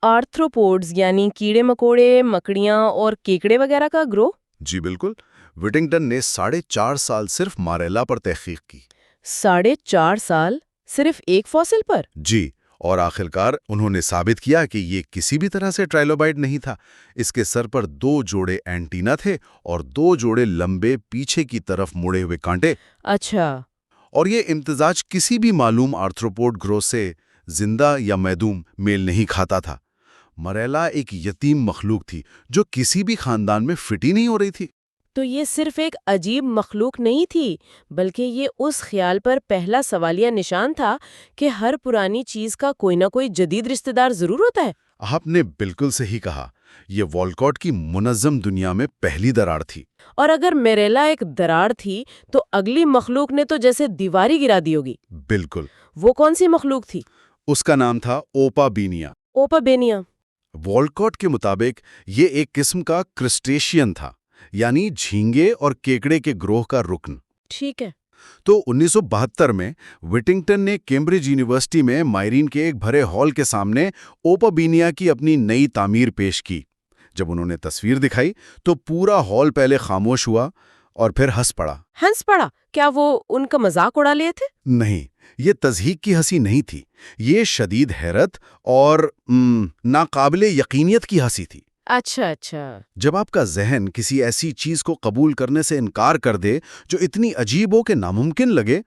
آرتھروپوڈز یعنی کیڑے مکوڑے، مکڑیاں اور کیکڑے وغیرہ کا گروہ؟ جی بالکل۔ وٹنگٹن نے 4.5 سال صرف ماریلا پر تحقیق کی۔ 4.5 سال صرف ایک فاسل پر؟ جی، اور آخرکار انہوں نے ثابت کیا کہ یہ کسی بھی طرح سے ٹرائلوبائٹ نہیں تھا۔ اس کے سر پر 2 جوڑے اینٹینا تھے اور 2 جوڑے لمبے پیچھے کی طرف مڑے ہوئے کانٹے۔ اچھا۔ اور یہ امتزاج کسی بھی معلوم آرتھروپوڈ گروہ سے زندہ یا معدوم میل نہیں کھاتا تھا۔ ماریلا ایک یتیم مخلوق تھی جو کسی بھی خاندان میں فٹ ہی نہیں ہو رہی تھی۔ تو یہ صرف ایک عجیب مخلوق نہیں تھی، بلکہ یہ اس خیال پر پہلا سوالیہ نشان تھا کہ ہر پرانی چیز کا کوئی نہ کوئی جدید رشتہ دار ضرور ہوتا ہے۔ آپ نے بالکل صحیح کہا۔ یہ والکاٹ کی منظم دنیا میں پہلی دراڑ تھی۔ اور اگر میریلا ایک دراڑ تھی تو اگلی مخلوق نے تو جیسے دیواری گرا دی ہوگی۔ بالکل۔ وہ کون سی مخلوق تھی؟ اس کا نام تھا اوپا بینیا۔ اوپا بینیا۔ والکاٹ کے مطابق یہ ایک قسم کا کرسٹیشین تھا، یعنی جھینگے اور کیکڑے کے گروہ کا رکن۔ ٹھیک ہے۔ تو 1972 میں وٹنگٹن نے کیمبرج یونیورسٹی میں ماہرین کے ایک بھرے ہال کے سامنے اوپا بینیا کی اپنی نئی تعمیر پیش کی۔ جب انہوں نے تصویر دکھائی تو پورا ہال پہلے خاموش ہوا اور پھر ہنس پڑا۔ ہنس پڑا؟ کیا وہ ان کا مذاق اڑا لیے تھے؟ نہیں، یہ تضحیک کی ہنسی نہیں تھی، یہ شدید حیرت اور ناقابل یقینیت کی ہنسی تھی۔ اچھا اچھا۔ جب آپ کا ذہن کسی ایسی چیز کو قبول کرنے سے انکار کر دے جو اتنی عجیب ہو کہ ناممکن لگے،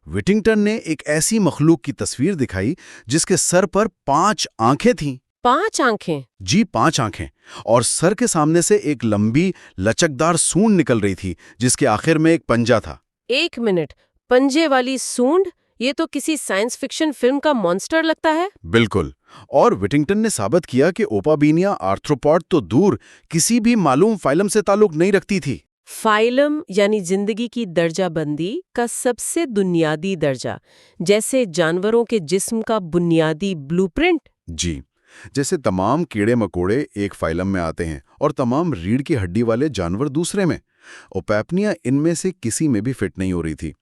وٹنگٹن نے ایک ایسی مخلوق کی تصویر دکھائی جس کے سر پر 5 آنکھیں تھیں۔ 5 آنکھیں؟ جی 5 آنکھیں، اور سر کے سامنے سے ایک لمبی لچکدار سونڈ نکل رہی تھی جس کے آخر میں ایک پنجہ تھا۔ 1 منٹ، پنجے والی سونڈ؟ یہ تو کسی سائنس فکشن فلم کا مونسٹر لگتا ہے۔ بالکل، اور وٹنگٹن نے ثابت کیا کہ اوپابینیا آرتھروپوڈ تو دور کسی بھی معلوم فائلم سے تعلق نہیں رکھتی تھی۔ فائلم یعنی زندگی کی درجہ بندی کا سب سے بنیادی درجہ، جیسے جانوروں کے جسم کا بنیادی بلو پرنٹ۔ جی، جیسے تمام کیڑے مکوڑے ایک فائلم میں آتے ہیں اور تمام ریڑھ کی ہڈی والے جانور دوسرے میں، اوپیپنیا ان میں سے کسی میں بھی فٹ نہیں ہو رہی تھی۔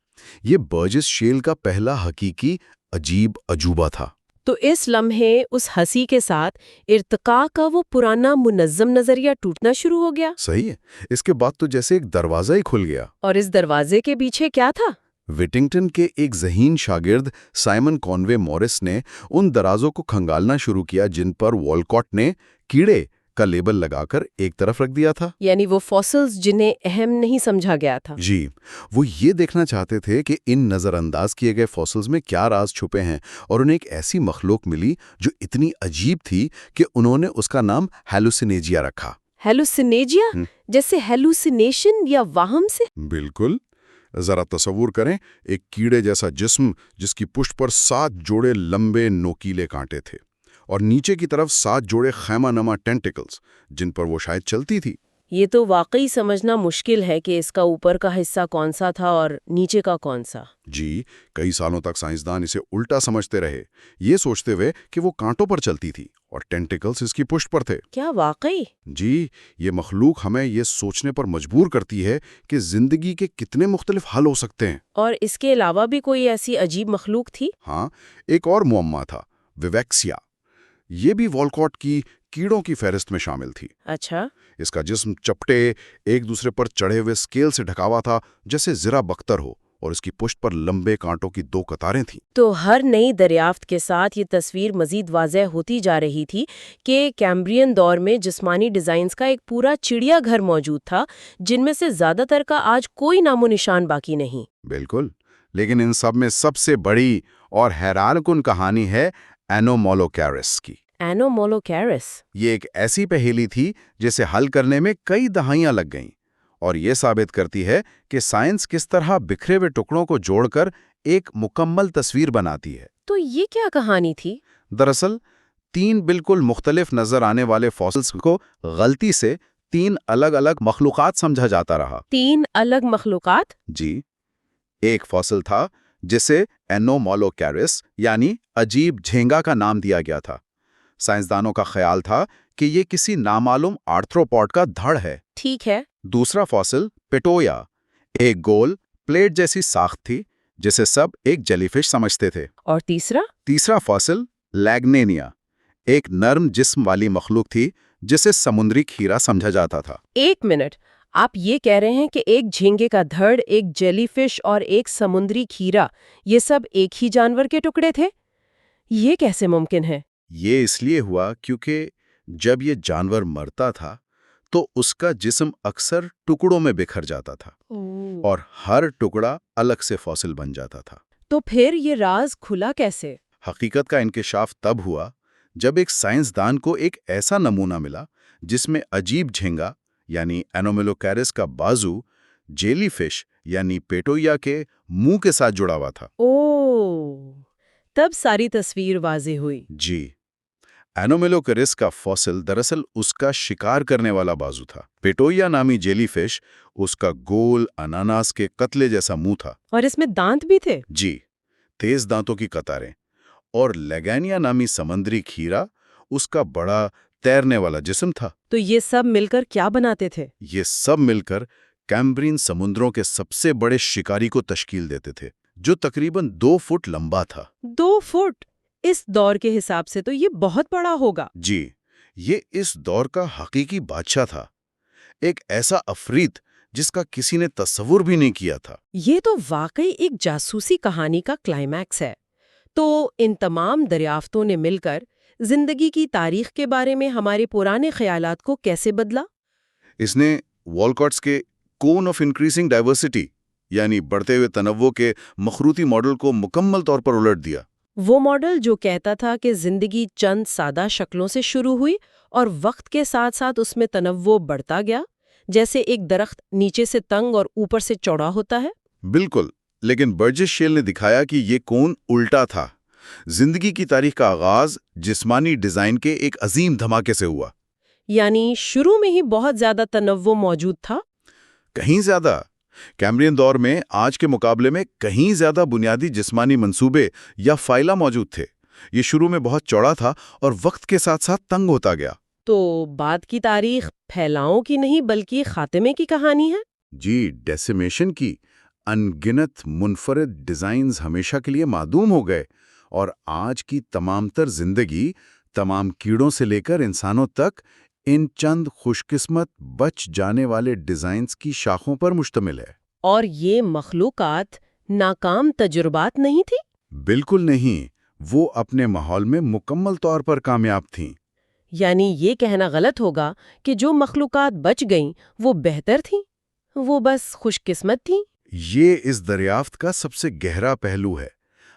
یہ برجس شیل کا پہلا حقیقی عجیب عجوبہ تھا۔ تو اس لمحے اس ہنسی کے ساتھ ارتقاء کا وہ پرانا منظم نظریہ ٹوٹنا شروع ہو گیا۔ صحیح ہے، اس کے بعد تو جیسے ایک دروازہ ہی کھل گیا۔ اور اس دروازے کے پیچھے کیا تھا؟ وٹنگٹن کے ایک ذہین شاگرد سائمن کانوے مورس نے ان درازوں کو کھنگالنا شروع کیا جن پر والکاٹ نے کیڑے کا لیبل لگا کر ایک طرف رکھ دیا تھا۔ یعنی وہ فوسلز جنہیں اہم نہیں سمجھا گیا تھا۔ جی، وہ یہ دیکھنا چاہتے تھے کہ ان نظر انداز کیے گئے فوسلز میں کیا راز چھپے ہیں، اور انہیں ایک ایسی مخلوق ملی جو اتنی عجیب تھی کہ انہوں نے اس کا نام ہیلوسینیجیا رکھا۔ ہیلوسینیجیا؟ جیسے ہیلوسینیشن یا واہم سے؟ بالکل، ذرا تصور کریں، ایک کیڑے جیسا جسم جس کی پشت پر 7 جوڑے لمبے نوکیلے کانٹے تھے اور نیچے کی طرف 7 جوڑے خیمہ نما ٹینٹیکلز جن پر وہ شاید چلتی تھی۔ یہ تو واقعی سمجھنا مشکل ہے کہ اس کا اوپر کا حصہ کون سا تھا اور نیچے کا کون سا۔ جی، کئی سالوں تک سائنسدان اسے الٹا سمجھتے رہے، یہ سوچتے ہوئے کہ وہ کانٹوں پر چلتی تھی اور ٹینٹیکلز اس کی پشت پر تھے۔ کیا واقعی؟ جی، یہ مخلوق ہمیں یہ سوچنے پر مجبور کرتی ہے کہ زندگی کے کتنے مختلف حل ہو سکتے ہیں۔ اور اس کے علاوہ بھی کوئی ایسی عجیب مخلوق تھی؟ ہاں، ایک اور معمہ تھا، ویویکسیا۔ یہ بھی والکاٹ کی کیڑوں کی فہرست میں شامل تھی۔ اچھا۔ اس کا جسم چپٹے، ایک دوسرے پر چڑھے ہوئے اسکیل سے ڈھکا ہوا تھا جیسے زرہ بختر ہو، اور اس کی پشت پر لمبے کانٹوں کی 2 قطاریں تھیں۔ تو ہر نئی دریافت کے ساتھ یہ تصویر مزید واضح ہوتی جا رہی تھی کہ کیمبرین دور میں جسمانی ڈیزائنز کا ایک پورا چڑیا گھر موجود تھا، جن میں سے زیادہ تر کا آج کوئی نام و نشان باقی نہیں۔ بالکل، لیکن ان سب میں سب سے بڑی اور حیران کن کہانی ہے اینومولوکیرس کی۔ اینومولوکیرس؟ یہ ایک ایسی پہیلی تھی جسے حل کرنے میں کئی دہائیاں لگ گئیں، اور یہ ثابت کرتی ہے کہ سائنس کس طرح بکھرے ہوئے ٹکڑوں کو جوڑ کر ایک مکمل تصویر بناتی ہے۔ تو یہ کیا کہانی تھی؟ دراصل 3 بالکل مختلف نظر آنے والے فاسلز کو غلطی سے 3 الگ الگ مخلوقات سمجھا جاتا رہا۔ 3 الگ مخلوقات؟ جی، ایک فاسل تھا جسے اینومولوکیرس یعنی عجیب جھینگا کا نام دیا گیا تھا۔ سائنسدانوں کا خیال تھا کہ یہ کسی نامعلوم آرتھروپوڈ کا دھڑ ہے۔ ٹھیک ہے۔ دوسرا فاسل پیٹویا، ایک گول پلیٹ جیسی ساخت تھی جسے سب ایک جیلی فش سمجھتے تھے۔ اور تیسرا فاسل لیگنینیا، ایک نرم جسم والی مخلوق تھی جسے سمندری کھیرا سمجھا جاتا تھا۔ 1 منٹ، آپ یہ کہہ رہے ہیں کہ ایک جھینگے کا دھڑ، ایک جیلی فش اور ایک سمندری کھیرا، یہ سب ایک ہی جانور کے ٹکڑے تھے؟ یہ کیسے ممکن ہے؟ یہ اس لیے ہوا کیونکہ جب یہ جانور مرتا تھا تو اس کا جسم اکثر ٹکڑوں میں بکھر جاتا تھا اور ہر ٹکڑا الگ سے فاسل بن جاتا تھا۔ تو پھر یہ راز کھلا کیسے؟ حقیقت کا انکشاف تب ہوا جب ایک سائنسدان کو ایک ایسا نمونہ ملا جس میں عجیب جھینگا یعنی اینومولوکیرس کا بازو جیلی فش یعنی پیٹویا کے منہ کے ساتھ جڑا ہوا تھا۔ تب ساری تصویر واضح ہوئی۔ جی، اینومولوکیرس کا فاسل دراصل اس کا شکار کرنے والا بازو تھا۔ پیٹویا نامی جیلی فش اس کا گول اناناس کے قتلے جیسا منہ تھا۔ اور اس میں دانت بھی تھے؟ جی، تیز دانتوں کی قطاریں۔ اور لیگینیا نامی سمندری کھیرا اس کا بڑا تیرنے والا جسم تھا۔ تو یہ سب مل کر کیا بناتے تھے؟ یہ سب مل کر کیمبرین سمندروں کے سب سے بڑے شکاری کو تشکیل دیتے تھے، جو تقریباً 2 فٹ لمبا تھا۔ 2 فٹ؟ اس دور کے حساب سے تو یہ بہت بڑا ہوگا۔ جی، یہ اس دور کا حقیقی بادشاہ تھا، ایک ایسا عفریت جس کا کسی نے تصور بھی نہیں کیا تھا۔ یہ تو واقعی ایک جاسوسی کہانی کا کلائمیکس ہے۔ تو ان تمام دریافتوں نے مل کر زندگی کی تاریخ کے بارے میں ہمارے پرانے خیالات کو کیسے بدلا؟ اس نے والکاٹس کے کون آف انکریزنگ ڈائیورسٹی یعنی بڑھتے ہوئے تنوع کے مخروطی ماڈل کو مکمل طور پر الٹ دیا۔ وہ ماڈل جو کہتا تھا کہ زندگی چند سادہ شکلوں سے شروع ہوئی اور وقت کے ساتھ ساتھ اس میں تنوع بڑھتا گیا، جیسے ایک درخت نیچے سے تنگ اور اوپر سے چوڑا ہوتا ہے۔ بالکل، لیکن برجس شیل نے دکھایا کہ یہ کون الٹا تھا۔ زندگی کی تاریخ کا آغاز جسمانی ڈیزائن کے ایک عظیم دھماکے سے ہوا۔ یعنی شروع میں ہی بہت زیادہ تنوع موجود تھا۔ کہیں زیادہ۔ کیمبرین دور میں آج کے مقابلے میں کہیں زیادہ بنیادی جسمانی منصوبے یا فائلہ موجود تھے۔ یہ شروع میں بہت چوڑا تھا اور وقت کے ساتھ ساتھ تنگ ہوتا گیا۔ تو بعد کی تاریخ پھیلاؤں کی نہیں بلکہ خاتمے کی کہانی ہے۔ جی، ڈیسیمیشن کی۔ ان گنت منفرد ڈیزائنز ہمیشہ کے لیے معدوم ہو گئے، اور آج کی تمام تر زندگی، تمام کیڑوں سے لے کر انسانوں تک، ان چند خوش قسمت بچ جانے والے ڈیزائنز کی شاخوں پر مشتمل ہے۔ اور یہ مخلوقات ناکام تجربات نہیں تھی؟ بالکل نہیں، وہ اپنے ماحول میں مکمل طور پر کامیاب تھیں۔ یعنی یہ کہنا غلط ہوگا کہ جو مخلوقات بچ گئیں وہ بہتر تھیں، وہ بس خوش قسمت تھیں۔ یہ اس دریافت کا سب سے گہرا پہلو ہے۔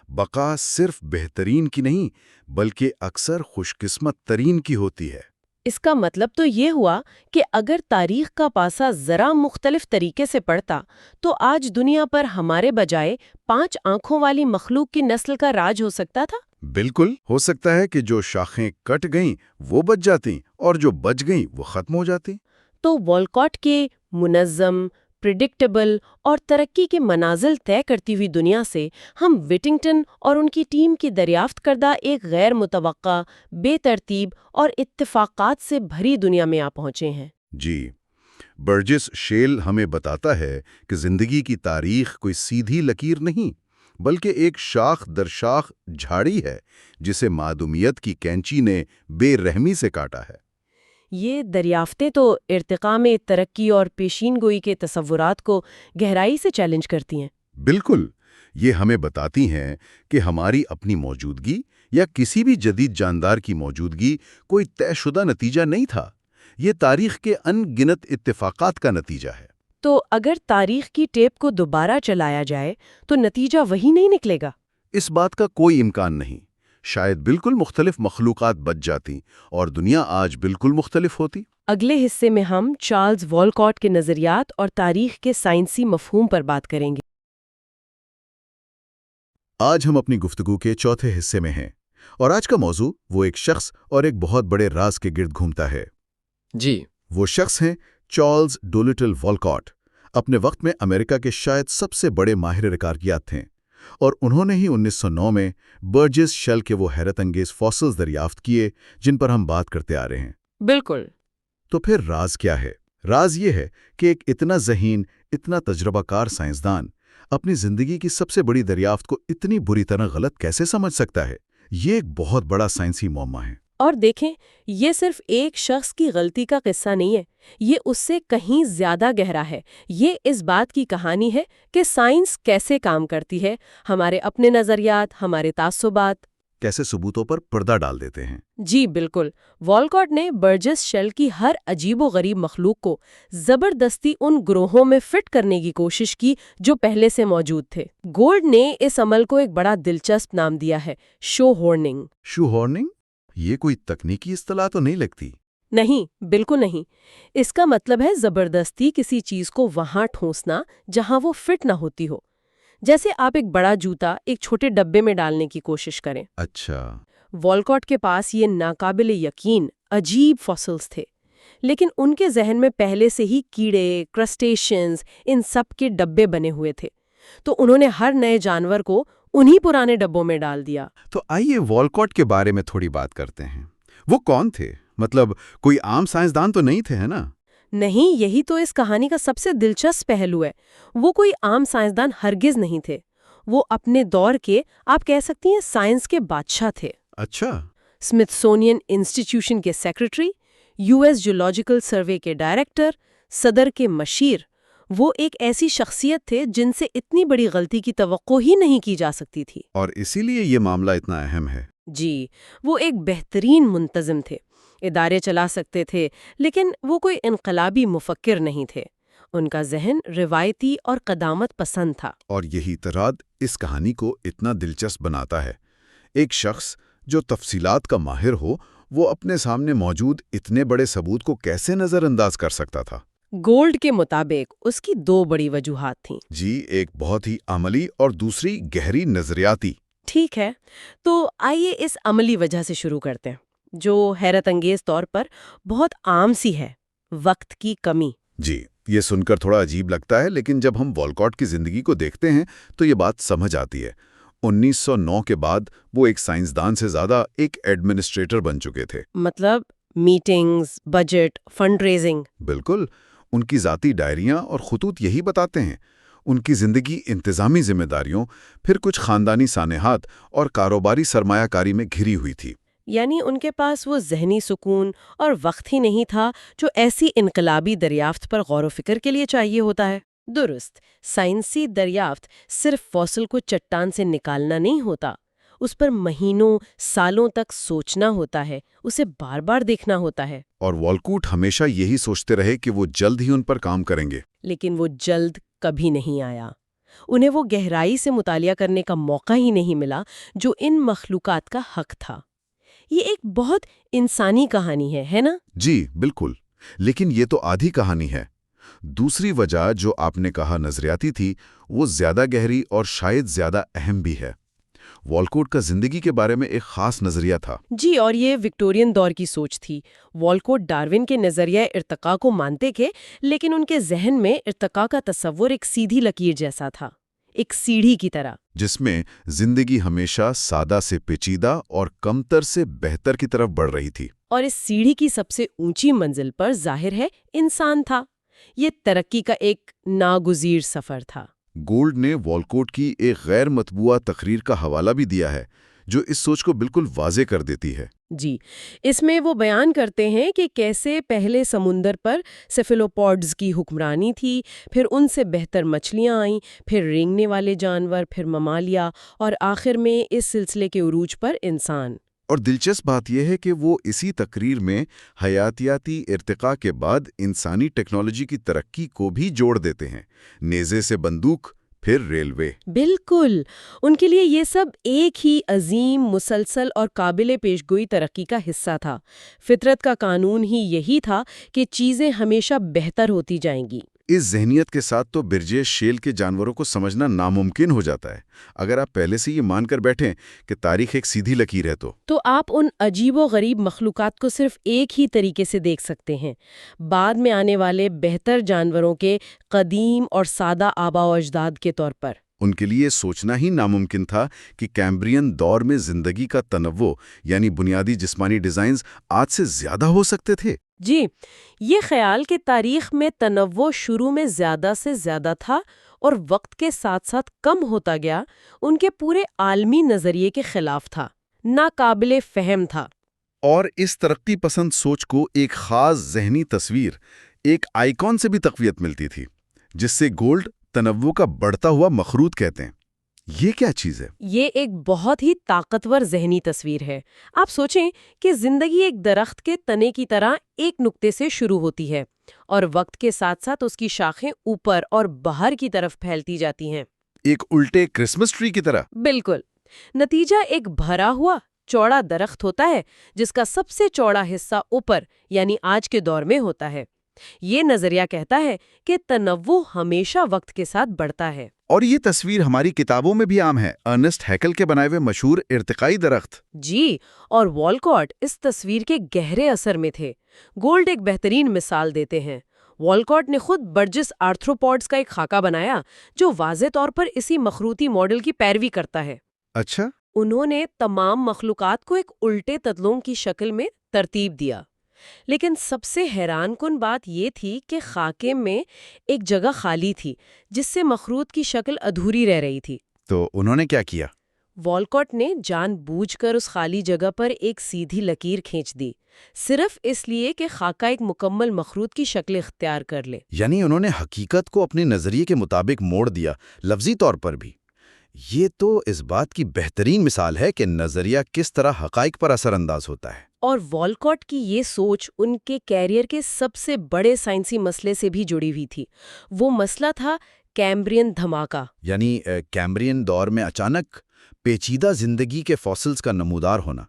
بقا صرف بہترین کی نہیں، بلکہ اکثر خوش قسمت ترین کی ہوتی ہے۔ اس کا مطلب تو یہ ہوا کہ اگر تاریخ کا پاسا ذرا مختلف طریقے سے پڑتا تو آج دنیا پر ہمارے بجائے 5 آنکھوں والی مخلوق کی نسل کا راج ہو سکتا تھا۔ بالکل ہو سکتا ہے کہ جو شاخیں کٹ گئیں وہ بچ جاتیں، اور جو بچ گئیں وہ ختم ہو جاتیں۔ تو والکاٹ کے منظم، پریڈکٹیبل اور ترقی کے منازل طے کرتی ہوئی دنیا سے ہم وٹنگٹن اور ان کی ٹیم کی دریافت کردہ ایک غیر متوقع، بے ترتیب اور اتفاقات سے بھری دنیا میں آ پہنچے ہیں۔ جی، برجس شیل ہمیں بتاتا ہے کہ زندگی کی تاریخ کوئی سیدھی لکیر نہیں، بلکہ ایک شاخ در شاخ جھاڑی ہے جسے معدومیت کی کینچی نے بے رحمی سے کاٹا ہے۔ یہ دریافتیں تو ارتقاء میں ترقی اور پیشین گوئی کے تصورات کو گہرائی سے چیلنج کرتی ہیں۔ بالکل، یہ ہمیں بتاتی ہیں کہ ہماری اپنی موجودگی یا کسی بھی جدید جاندار کی موجودگی کوئی طے شدہ نتیجہ نہیں تھا، یہ تاریخ کے ان گنت اتفاقات کا نتیجہ ہے۔ تو اگر تاریخ کی ٹیپ کو دوبارہ چلایا جائے تو نتیجہ وہی نہیں نکلے گا؟ اس بات کا کوئی امکان نہیں۔ شاید بالکل مختلف مخلوقات بچ جاتی اور دنیا آج بالکل مختلف ہوتی۔ اگلے حصے میں ہم چارلز والکاٹ کے نظریات اور تاریخ کے سائنسی مفہوم پر بات کریں گے۔ آج ہم اپنی گفتگو کے چوتھے حصے میں ہیں، اور آج کا موضوع وہ ایک شخص اور ایک بہت بڑے راز کے گرد گھومتا ہے۔ جی، وہ شخص ہیں چارلز ڈولٹل والکاٹ۔ اپنے وقت میں امریکہ کے شاید سب سے بڑے ماہر ریکارڈیات تھے، اور انہوں نے ہی 1909 میں برجس شیل کے وہ حیرت انگیز فاسلز دریافت کیے جن پر ہم بات کرتے آ رہے ہیں۔ بالکل۔ تو پھر راز کیا ہے؟ راز یہ ہے کہ ایک اتنا ذہین، اتنا تجربہ کار سائنسدان اپنی زندگی کی سب سے بڑی دریافت کو اتنی بری طرح غلط کیسے سمجھ سکتا ہے؟ یہ ایک بہت بڑا سائنسی معمہ ہے۔ اور دیکھیں، یہ صرف ایک شخص کی غلطی کا قصہ نہیں ہے، یہ اس سے کہیں زیادہ گہرا ہے۔ یہ اس بات کی کہانی ہے کہ سائنس کیسے کام کرتی ہے، ہمارے اپنے نظریات، ہمارے تعصبات کیسے ثبوتوں پر پردہ ڈال دیتے ہیں۔ جی بالکل۔ والکاٹ نے برجس شیل کی ہر عجیب و غریب مخلوق کو زبردستی ان گروہوں میں فٹ کرنے کی کوشش کی جو پہلے سے موجود تھے۔ گولڈ نے اس عمل کو ایک بڑا دلچسپ نام دیا ہے، شو ہورننگ۔ شو ہورننگ؟ یہ کوئی تکنیکی اصطلاح تو نہیں لگتی؟ نہیں، بالکل نہیں۔ اس کا مطلب ہے زبردستی کسی چیز کو وہاں ٹھونسنا جہاں وہ فٹ نہ ہوتی ہو، جیسے آپ ایک بڑا جوتا ایک چھوٹے ڈبے میں ڈالنے کی کوشش کریں۔ اچھا۔ والکاٹ کے پاس یہ ناقابل یقین عجیب فاسلز تھے، لیکن ان کے ذہن میں پہلے سے ہی کیڑے، کرسٹیشنز، ان سب کے ڈبے بنے ہوئے تھے، تو انہوں نے ہر نئے جانور کو انہی پرانے ڈبوں میں ڈال دیا۔ تو آئیے والکاٹ کے بارے میں تھوڑی بات کرتے ہیں۔ وہ کون تھے؟ مطلب کوئی عام سائنسدان تو نہیں تھے، ہے نا؟ نہیں، یہی تو اس کہانی کا سب سے دلچسپ پہلو ہے۔ وہ کوئی عام سائنسدان ہرگز نہیں تھے۔ وہ اپنے دور کے، آپ کہہ سکتی ہیں، سائنس کے بادشاہ تھے۔ اچھا۔ اسمتھسونین انسٹیٹیوشن کے secretary, U S geological survey کے ڈائریکٹر، صدر کے مشیر۔ وہ ایک ایسی شخصیت تھے جن سے اتنی بڑی غلطی کی توقع ہی نہیں کی جا سکتی تھی۔ اور اسی لیے یہ معاملہ اتنا اہم ہے۔ جی، وہ ایک بہترین منتظم تھے، ادارے چلا سکتے تھے، لیکن وہ کوئی انقلابی مفکر نہیں تھے۔ ان کا ذہن روایتی اور قدامت پسند تھا۔ اور یہی اعتراض اس کہانی کو اتنا دلچسپ بناتا ہے۔ ایک شخص جو تفصیلات کا ماہر ہو، وہ اپنے سامنے موجود اتنے بڑے ثبوت کو کیسے نظر انداز کر سکتا تھا؟ گولڈ کے مطابق اس کی دو بڑی وجوہات تھیں۔ جی، ایک بہت ہی عملی اور دوسری گہری نظریاتی۔ ٹھیک ہے، تو آئیے اس عملی وجہ سے شروع کرتے ہیں، جو حیرت انگیز طور پر بہت عام سی ہے: وقت کی کمی۔ جی، یہ سن کر تھوڑا عجیب لگتا ہے، لیکن جب ہم والکوٹ کی زندگی کو دیکھتے ہیں تو یہ بات سمجھ آتی ہے۔ 1909 کے بعد وہ ایک سائنسدان سے زیادہ ایک ایڈمنسٹریٹر بن چکے تھے۔ مطلب میٹنگز، بجٹ، فنڈ ریزنگ۔ بالکل، ان کی ذاتی ڈائریاں اور خطوط یہی بتاتے ہیں۔ ان کی زندگی انتظامی ذمہ داریوں، پھر کچھ خاندانی سانحات اور کاروباری سرمایہ کاری میں گھری ہوئی تھی۔ یعنی ان کے پاس وہ ذہنی سکون اور وقت ہی نہیں تھا جو ایسی انقلابی دریافت پر غور و فکر کے لیے چاہیے ہوتا ہے۔ درست، سائنسی دریافت صرف فوسل کو چٹان سے نکالنا نہیں ہوتا، اس پر مہینوں، سالوں تک سوچنا ہوتا ہے، اسے بار بار دیکھنا ہوتا ہے۔ اور والکوٹ ہمیشہ یہی سوچتے رہے کہ وہ جلد ہی ان پر کام کریں گے۔ لیکن وہ جلد کبھی نہیں آیا۔ انہیں وہ گہرائی سے مطالعہ کرنے کا موقع ہی نہیں ملا جو ان مخلوقات کا حق تھا۔ یہ ایک بہت انسانی کہانی ہے نا؟ جی بالکل، لیکن یہ تو آدھی کہانی ہے۔ دوسری وجہ جو آپ نے کہا نظریاتی تھی، وہ زیادہ گہری اور شاید زیادہ اہم بھی ہے۔ والکوٹ کا زندگی کے بارے میں ایک خاص نظریہ تھا۔ جی، اور یہ وکٹورین دور کی سوچ تھی۔ والکوٹ ڈارون کے نظریہ ارتقاء کو مانتے تھے، لیکن ان کے ذہن میں ارتقاء کا تصور ایک سیدھی لکیر جیسا تھا، ایک سیڑھی کی طرح، جس میں زندگی ہمیشہ سادہ سے پیچیدہ اور کمتر سے بہتر کی طرف بڑھ رہی تھی۔ اور اس سیڑھی کی سب سے اونچی منزل پر ظاہر ہے انسان تھا۔ یہ ترقی کا ایک ناگزیر سفر تھا۔ گولڈ نے والکوٹ کی ایک غیر مطبوعہ تقریر کا حوالہ بھی دیا ہے، جو اس سوچ کو بالکل واضح کر دیتی ہے۔ جی، اس میں وہ بیان کرتے ہیں کہ کیسے پہلے سمندر پر سیفلوپوڈز کی حکمرانی تھی، پھر ان سے بہتر مچھلیاں آئیں، پھر رینگنے والے جانور، پھر ممالیہ، اور آخر میں اس سلسلے کے عروج پر انسان۔ اور دلچسپ بات یہ ہے کہ وہ اسی تقریر میں حیاتیاتی ارتقاء کے بعد انسانی ٹیکنالوجی کی ترقی کو بھی جوڑ دیتے ہیں، نیزے سے بندوق، پھر ریلوے۔ بالکل، ان کے لیے یہ سب ایک ہی عظیم، مسلسل اور قابل پیشگوئی ترقی کا حصہ تھا۔ فطرت کا قانون ہی یہی تھا کہ چیزیں ہمیشہ بہتر ہوتی جائیں گی۔ اس ذہنیت کے ساتھ تو برجے شیل کے جانوروں کو سمجھنا ناممکن ہو جاتا ہے، اگر آپ پہلے سے یہ مان کر بیٹھیں کہ تاریخ ایک سیدھی لکیر ہے تو آپ ان عجیب و غریب مخلوقات کو صرف ایک ہی طریقے سے دیکھ سکتے ہیں، بعد میں آنے والے بہتر جانوروں کے قدیم اور سادہ آباء و اجداد کے طور پر۔ ان کے لیے سوچنا ہی ناممکن تھا کہ کیمبرین دور میں زندگی کا تنوع، یعنی بنیادی جسمانی ڈیزائنز، آج سے زیادہ ہو سکتے تھے۔ جی، یہ خیال کہ تاریخ میں تنوع شروع میں زیادہ سے زیادہ تھا اور وقت کے ساتھ ساتھ کم ہوتا گیا، ان کے پورے عالمی نظریے کے خلاف تھا، ناقابل فہم تھا۔ اور اس ترقی پسند سوچ کو ایک خاص ذہنی تصویر، ایک آئیکن سے بھی تقویت ملتی تھی، جس سے گولڈ تنوع کا بڑھتا ہوا مخروط کہتے ہیں۔ یہ کیا چیز ہے؟ یہ ایک بہت ہی طاقتور ذہنی تصویر ہے۔ آپ سوچیں کہ زندگی ایک درخت کے تنے کی طرح ایک نقطے سے شروع ہوتی ہے اور وقت کے ساتھ ساتھ اس کی شاخیں اوپر اور باہر کی طرف پھیلتی جاتی ہیں، ایک الٹے کرسمس ٹری کی طرح۔ بالکل۔ نتیجہ ایک بھرا ہوا چوڑا درخت ہوتا ہے جس کا سب سے چوڑا حصہ اوپر یعنی آج کے دور میں ہوتا ہے۔ یہ نظریہ کہتا ہے کہ تنوع ہمیشہ وقت کے ساتھ بڑھتا ہے۔ اور یہ تصویر ہماری کتابوں میں بھی عام ہے، ارنسٹ ہیکل کے بنائے ہوئے مشہور ارتقائی درخت۔ جی، اور والکوٹ اس تصویر کے گہرے اثر میں تھے۔ گولڈ ایک بہترین مثال دیتے ہیں۔ والکوٹ نے خود برجس آرتھروپوڈز کا ایک خاکہ بنایا جو واضح طور پر اسی مخروطی ماڈل کی پیروی کرتا ہے۔ اچھا، انہوں نے تمام مخلوقات کو ایک الٹے تتلوں کی شکل میں ترتیب دیا، لیکن سب سے حیران کن بات یہ تھی کہ خاکے میں ایک جگہ خالی تھی جس سے مخروط کی شکل ادھوری رہ رہی تھی۔ تو انہوں نے کیا کیا؟ والکوٹ نے جان بوجھ کر اس خالی جگہ پر ایک سیدھی لکیر کھینچ دی، صرف اس لیے کہ خاکہ ایک مکمل مخروط کی شکل اختیار کر لے۔ یعنی انہوں نے حقیقت کو اپنے نظریے کے مطابق موڑ دیا، لفظی طور پر بھی۔ یہ تو اس بات کی بہترین مثال ہے کہ نظریہ کس طرح حقائق پر اثر انداز ہوتا ہے۔ اور والکوٹ کی یہ سوچ ان کے کیریئر کے سب سے بڑے سائنسی مسئلے سے بھی جڑی ہوئی تھی۔ وہ مسئلہ تھا کیمبرین دھماکہ۔ یعنی کیمبرین دور میں اچانک پیچیدہ زندگی کے فاسلز کا نمودار ہونا،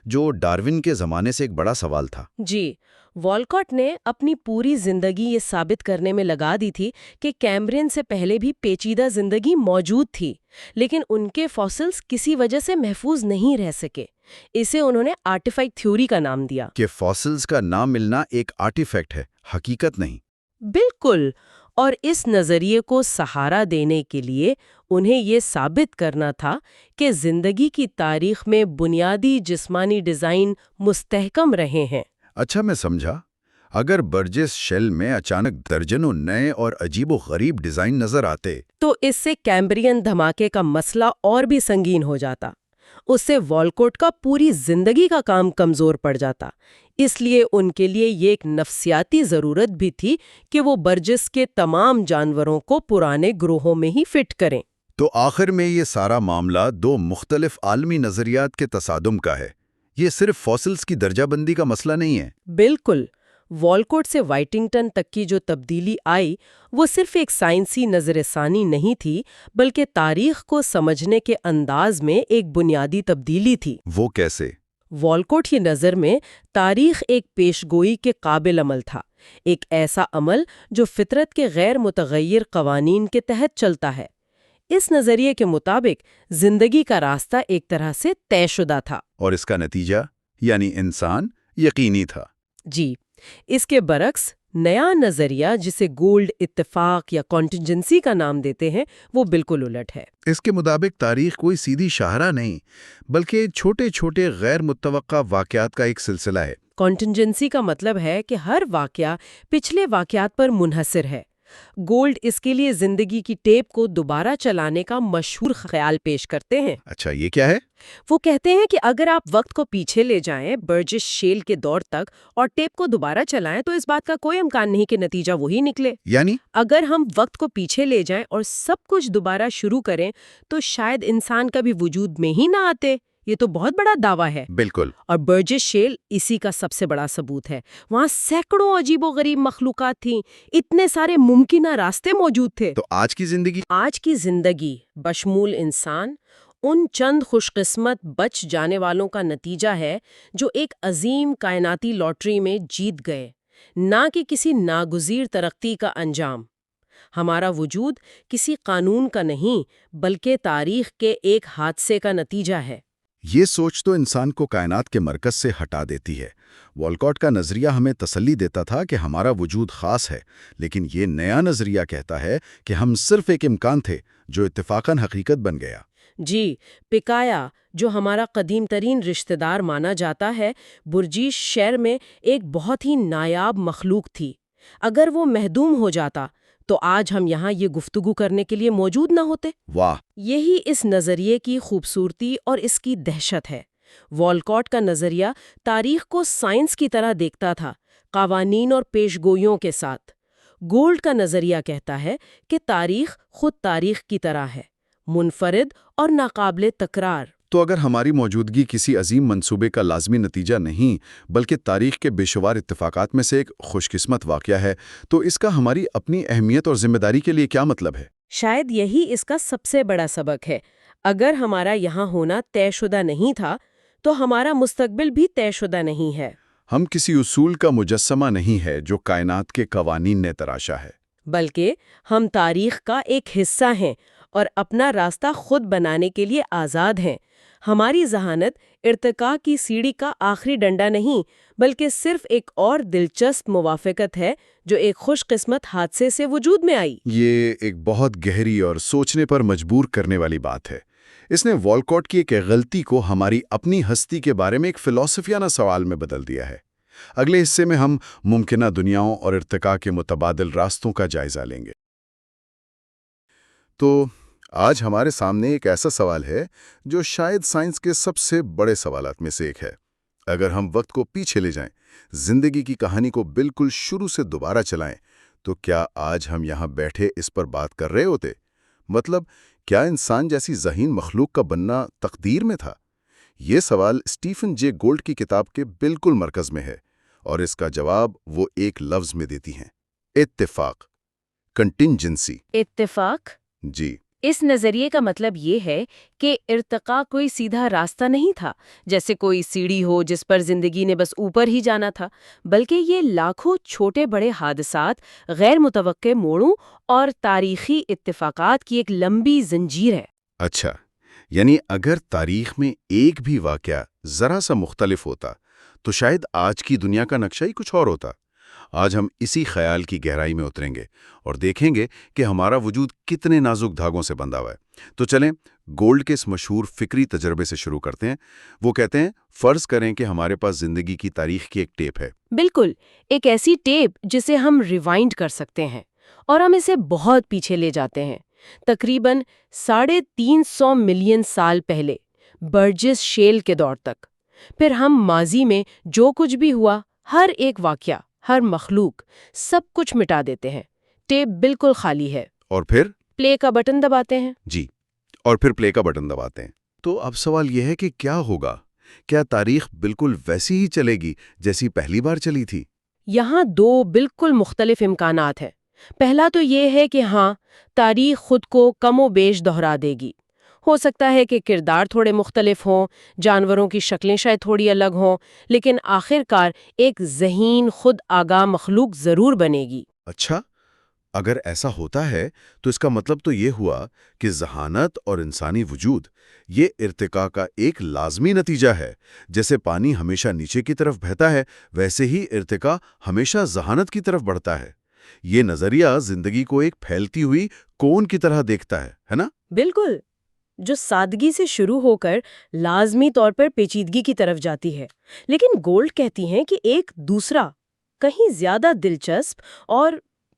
جو ڈارون کے زمانے سے ایک بڑا سوال تھا۔ جی، والکوٹ نے اپنی پوری زندگی یہ ثابت کرنے میں لگا دی تھی کہ کیمبرین سے پہلے بھی پیچیدہ زندگی موجود تھی، لیکن ان کے فاسلز کسی وجہ سے محفوظ نہیں رہ سکے۔ اسے انہوں نے آرٹیفیکٹ تھیوری کا نام دیا۔ کہ فاسلز کا نام ملنا ایک آرٹیفیکٹ ہے، حقیقت نہیں۔ بالکل، اور اس نظریے کو سہارا دینے کے لیے انہیں یہ ثابت کرنا تھا کہ زندگی کی تاریخ میں بنیادی جسمانی ڈیزائن مستحکم رہے ہیں۔ اچھا، میں سمجھا۔ اگر برجس شیل میں اچانک درجنوں نئے اور عجیب و غریب ڈیزائن نظر آتے تو اس سے کیمبرین دھماکے کا مسئلہ اور بھی سنگین ہو جاتا۔ اس سے والکوٹ کا پوری زندگی کا کام کمزور پڑ جاتا۔ اس لیے ان کے لیے یہ ایک نفسیاتی ضرورت بھی تھی کہ وہ برجس کے تمام جانوروں کو پرانے گروہوں میں ہی فٹ کریں۔ تو آخر میں یہ سارا معاملہ دو مختلف عالمی نظریات کے تصادم کا ہے۔ یہ صرف فاسلز کی درجہ بندی کا مسئلہ نہیں ہے۔ بالکل، والکوٹ سے وائٹنگٹن تک کی جو تبدیلی آئی وہ صرف ایک سائنسی نظر ثانی نہیں تھی، بلکہ تاریخ کو سمجھنے کے انداز میں ایک بنیادی تبدیلی تھی۔ وہ کیسے؟ والکوٹ کی نظر میں تاریخ ایک پیشگوئی کے قابل عمل تھا، ایک ایسا عمل جو فطرت کے غیر متغیر قوانین کے تحت چلتا ہے۔ اس نظریے کے مطابق زندگی کا راستہ ایک طرح سے طے شدہ تھا، اور اس کا نتیجہ یعنی انسان یقینی تھا۔ جی، اس کے برعکس نیا نظریہ جسے گولڈ اتفاق یا کانٹینجنسی کا نام دیتے ہیں وہ بالکل الٹ ہے۔ اس کے مطابق تاریخ کوئی سیدھی شاہراہ نہیں، بلکہ چھوٹے چھوٹے غیر متوقع واقعات کا ایک سلسلہ ہے۔ کانٹینجنسی کا مطلب ہے کہ ہر واقعہ پچھلے واقعات پر منحصر ہے۔ گولڈ اس کے لیے زندگی کی ٹیپ کو دوبارہ چلانے کا مشہور خیال پیش کرتے ہیں۔ اچھا، یہ کیا ہے؟ وہ کہتے ہیں کہ اگر آپ وقت کو پیچھے لے جائیں برجس شیل کے دور تک اور ٹیپ کو دوبارہ چلائیں تو اس بات کا کوئی امکان نہیں کہ نتیجہ وہی نکلے۔ یعنی اگر ہم وقت کو پیچھے لے جائیں اور سب کچھ دوبارہ شروع کریں تو شاید انسان کبھی وجود میں ہی نہ آتے۔ یہ تو بہت بڑا دعویٰ ہے۔ بالکل۔ اور برجس شیل اسی کا سب سے بڑا ثبوت ہے۔ وہاں سینکڑوں عجیب و غریب مخلوقات تھیں، اتنے سارے ممکنہ راستے موجود تھے۔ تو آج کی زندگی بشمول انسان ان چند خوش قسمت بچ جانے والوں کا نتیجہ ہے جو ایک عظیم کائناتی لاٹری میں جیت گئے، نہ کہ کسی ناگزیر ترقی کا انجام۔ ہمارا وجود کسی قانون کا نہیں بلکہ تاریخ کے ایک حادثے کا نتیجہ ہے۔ یہ سوچ تو انسان کو کائنات کے مرکز سے ہٹا دیتی ہے۔ والکوٹ کا نظریہ ہمیں تسلی دیتا تھا کہ ہمارا وجود خاص ہے، لیکن یہ نیا نظریہ کہتا ہے کہ ہم صرف ایک امکان تھے جو اتفاقاً حقیقت بن گیا۔ جی، پکایا جو ہمارا قدیم ترین رشتہ دار مانا جاتا ہے، برجیش شہر میں ایک بہت ہی نایاب مخلوق تھی۔ اگر وہ محدوم ہو جاتا تو آج ہم یہاں یہ گفتگو کرنے کے لیے موجود نہ ہوتے۔ واہ! یہی اس نظریے کی خوبصورتی اور اس کی دہشت ہے۔ والکوٹ کا نظریہ تاریخ کو سائنس کی طرح دیکھتا تھا، قوانین اور پیشگوئیوں کے ساتھ۔ گولڈ کا نظریہ کہتا ہے کہ تاریخ خود تاریخ کی طرح ہے، منفرد اور ناقابل تکرار۔ تو اگر ہماری موجودگی کسی عظیم منصوبے کا لازمی نتیجہ نہیں بلکہ تاریخ کے بے شمار اتفاقات میں سے ایک خوش قسمت واقعہ ہے، تو اس کا ہماری اپنی اہمیت اور ذمہ داری کے لیے کیا مطلب ہے؟ شاید یہی اس کا سب سے بڑا سبق ہے۔ اگر ہمارا یہاں ہونا طے شدہ نہیں تھا تو ہمارا مستقبل بھی طے شدہ نہیں ہے۔ ہم کسی اصول کا مجسمہ نہیں ہے جو کائنات کے قوانین نے تراشا ہے، بلکہ ہم تاریخ کا ایک حصہ ہیں اور اپنا راستہ خود بنانے کے لیے آزاد ہیں۔ ہماری ذہانت ارتقاء کی سیڑھی کا آخری ڈنڈا نہیں بلکہ صرف ایک اور دلچسپ موافقت ہے جو ایک خوش قسمت حادثے سے وجود میں آئی۔ یہ ایک بہت گہری اور سوچنے پر مجبور کرنے والی بات ہے۔ اس نے والکوٹ کی ایک غلطی کو ہماری اپنی ہستی کے بارے میں ایک فلسفیانہ سوال میں بدل دیا ہے۔ اگلے حصے میں ہم ممکنہ دنیاؤں اور ارتقاء کے متبادل راستوں کا جائزہ لیں گے۔ تو آج ہمارے سامنے ایک ایسا سوال ہے جو شاید سائنس کے سب سے بڑے سوالات میں سے ایک ہے۔ اگر ہم وقت کو پیچھے لے جائیں، زندگی کی کہانی کو بالکل شروع سے دوبارہ چلائیں، تو کیا آج ہم یہاں بیٹھے اس پر بات کر رہے ہوتے؟ مطلب کیا انسان جیسی ذہین مخلوق کا بننا تقدیر میں تھا؟ یہ سوال اسٹیفن جے گولڈ کی کتاب کے بالکل مرکز میں ہے، اور اس کا جواب وہ ایک لفظ میں دیتی ہیں: اتفاق، کنٹینجنسی۔ اتفاق؟ جی۔ اس نظریے کا مطلب یہ ہے کہ ارتقاء کوئی سیدھا راستہ نہیں تھا، جیسے کوئی سیڑھی ہو جس پر زندگی نے بس اوپر ہی جانا تھا، بلکہ یہ لاکھوں چھوٹے بڑے حادثات، غیر متوقع موڑوں اور تاریخی اتفاقات کی ایک لمبی زنجیر ہے۔ اچھا، یعنی اگر تاریخ میں ایک بھی واقعہ ذرا سا مختلف ہوتا تو شاید آج کی دنیا کا نقشہ ہی کچھ اور ہوتا۔ آج ہم اسی خیال کی گہرائی میں اتریں گے اور دیکھیں گے کہ ہمارا وجود کتنے نازک دھاگوں سے بندھا ہوا ہے۔ تو چلیں گولڈ کے اس مشہور فکری تجربے سے شروع کرتے ہیں۔ وہ کہتے ہیں، فرض کریں کہ ہمارے پاس زندگی کی تاریخ کی ایک ٹیپ ہے۔ بالکل، ایک ایسی ٹیپ جسے ہم ریوائنڈ کر سکتے ہیں اور ہم اسے بہت پیچھے لے جاتے ہیں، تقریباً 350 ملین سال پہلے، برجس شیل کے دور تک۔ پھر ہم ماضی میں جو کچھ بھی ہوا، ہر ایک واقعہ، ہر مخلوق، سب کچھ مٹا دیتے ہیں۔ ٹیپ بالکل خالی ہے۔ اور پھر پلے کا بٹن دباتے ہیں۔ جی، اور پھر پلے کا بٹن دباتے ہیں۔ تو اب سوال یہ ہے کہ کیا ہوگا؟ کیا تاریخ بالکل ویسی ہی چلے گی جیسی پہلی بار چلی تھی؟ یہاں دو بالکل مختلف امکانات ہیں۔ پہلا تو یہ ہے کہ ہاں، تاریخ خود کو کم و بیش دہرا دے گی۔ ہو سکتا ہے کہ کردار تھوڑے مختلف ہوں، جانوروں کی شکلیں شاید تھوڑی الگ ہوں، لیکن آخر کار ایک ذہین خود آگاہ مخلوق ضرور بنے گی۔ اچھا، اگر ایسا ہوتا ہے تو اس کا مطلب تو یہ ہوا کہ ذہانت اور انسانی وجود یہ ارتقاء کا ایک لازمی نتیجہ ہے۔ جیسے پانی ہمیشہ نیچے کی طرف بہتا ہے، ویسے ہی ارتقاء ہمیشہ ذہانت کی طرف بڑھتا ہے۔ یہ نظریہ زندگی کو ایک پھیلتی ہوئی کون کی طرح دیکھتا ہے نا؟ بالکل، جو سادگی سے شروع ہو کر لازمی طور پر پیچیدگی کی طرف جاتی ہے۔ لیکن گولڈ کہتی ہیں کہ ایک دوسرا، کہیں زیادہ دلچسپ اور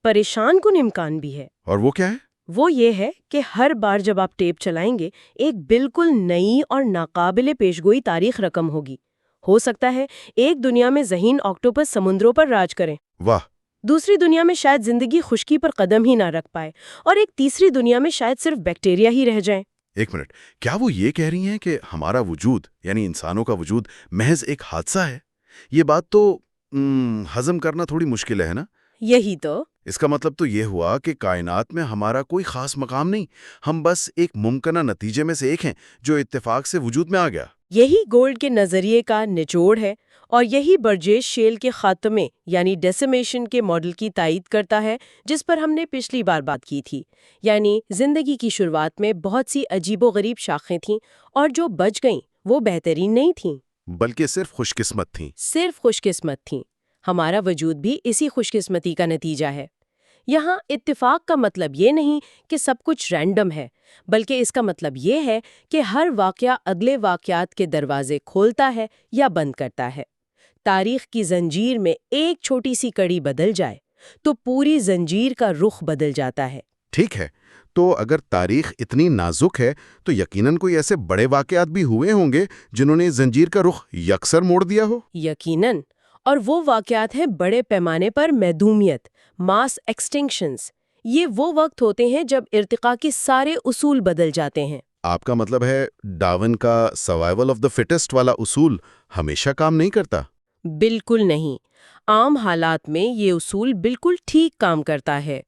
پریشان کن امکان بھی ہے۔ اور وہ کیا ہے؟ وہ یہ ہے کہ ہر بار جب آپ ٹیپ چلائیں گے، ایک بالکل نئی اور ناقابل پیشگوئی تاریخ رقم ہوگی۔ ہو سکتا ہے ایک دنیا میں ذہین آکٹوپس سمندروں پر راج کریں، واہ! دوسری دنیا میں شاید زندگی خشکی پر قدم ہی نہ رکھ پائے، اور ایک تیسری دنیا میں شاید صرف بیکٹیریا ہی رہ جائیں۔ ایک منٹ، کیا وہ یہ کہہ رہی ہیں کہ ہمارا وجود یعنی انسانوں کا وجود محض ایک حادثہ ہے؟ یہ بات تو ہضم کرنا تھوڑی مشکل ہے نا؟ یہی تو۔ اس کا مطلب تو یہ ہوا کہ کائنات میں ہمارا کوئی خاص مقام نہیں، ہم بس ایک ممکنہ نتیجے میں سے ایک ہیں جو اتفاق سے وجود میں آ گیا۔ یہی گولڈ کے نظریے کا نچوڑ ہے، اور یہی برجیش شیل کے خاتمے یعنی ڈیسیمیشن کے ماڈل کی تائید کرتا ہے، جس پر ہم نے پچھلی بار بات کی تھی۔ یعنی زندگی کی شروعات میں بہت سی عجیب و غریب شاخیں تھیں، اور جو بچ گئیں وہ بہترین نہیں تھیں، بلکہ صرف خوش قسمت تھیں۔ صرف خوش قسمت تھیں۔ ہمارا وجود بھی اسی خوش قسمتی کا نتیجہ ہے۔ یہاں اتفاق کا مطلب یہ نہیں کہ سب کچھ رینڈم ہے، بلکہ اس کا مطلب یہ ہے کہ ہر واقعہ اگلے واقعات کے دروازے کھولتا ہے یا بند کرتا ہے۔ تاریخ کی زنجیر میں ایک چھوٹی سی کڑی بدل جائے تو پوری زنجیر کا رخ بدل جاتا ہے۔ ٹھیک ہے، تو اگر تاریخ اتنی نازک ہے تو یقیناً کوئی ایسے بڑے واقعات بھی ہوئے ہوں گے جنہوں نے زنجیر کا رخ یکسر موڑ دیا ہو۔ یقیناً، اور وہ واقعات ہیں بڑے پیمانے پر معدومیت، ماس ایکسٹنکشنز۔ یہ وہ وقت ہوتے ہیں جب ارتقاء کے سارے اصول بدل جاتے ہیں۔ آپ کا مطلب ہے ڈارون کا سروائیول آف دا فٹسٹ والا اصول ہمیشہ کام نہیں کرتا؟ بالکل نہیں۔ عام حالات میں یہ اصول بالکل ٹھیک کام کرتا ہے۔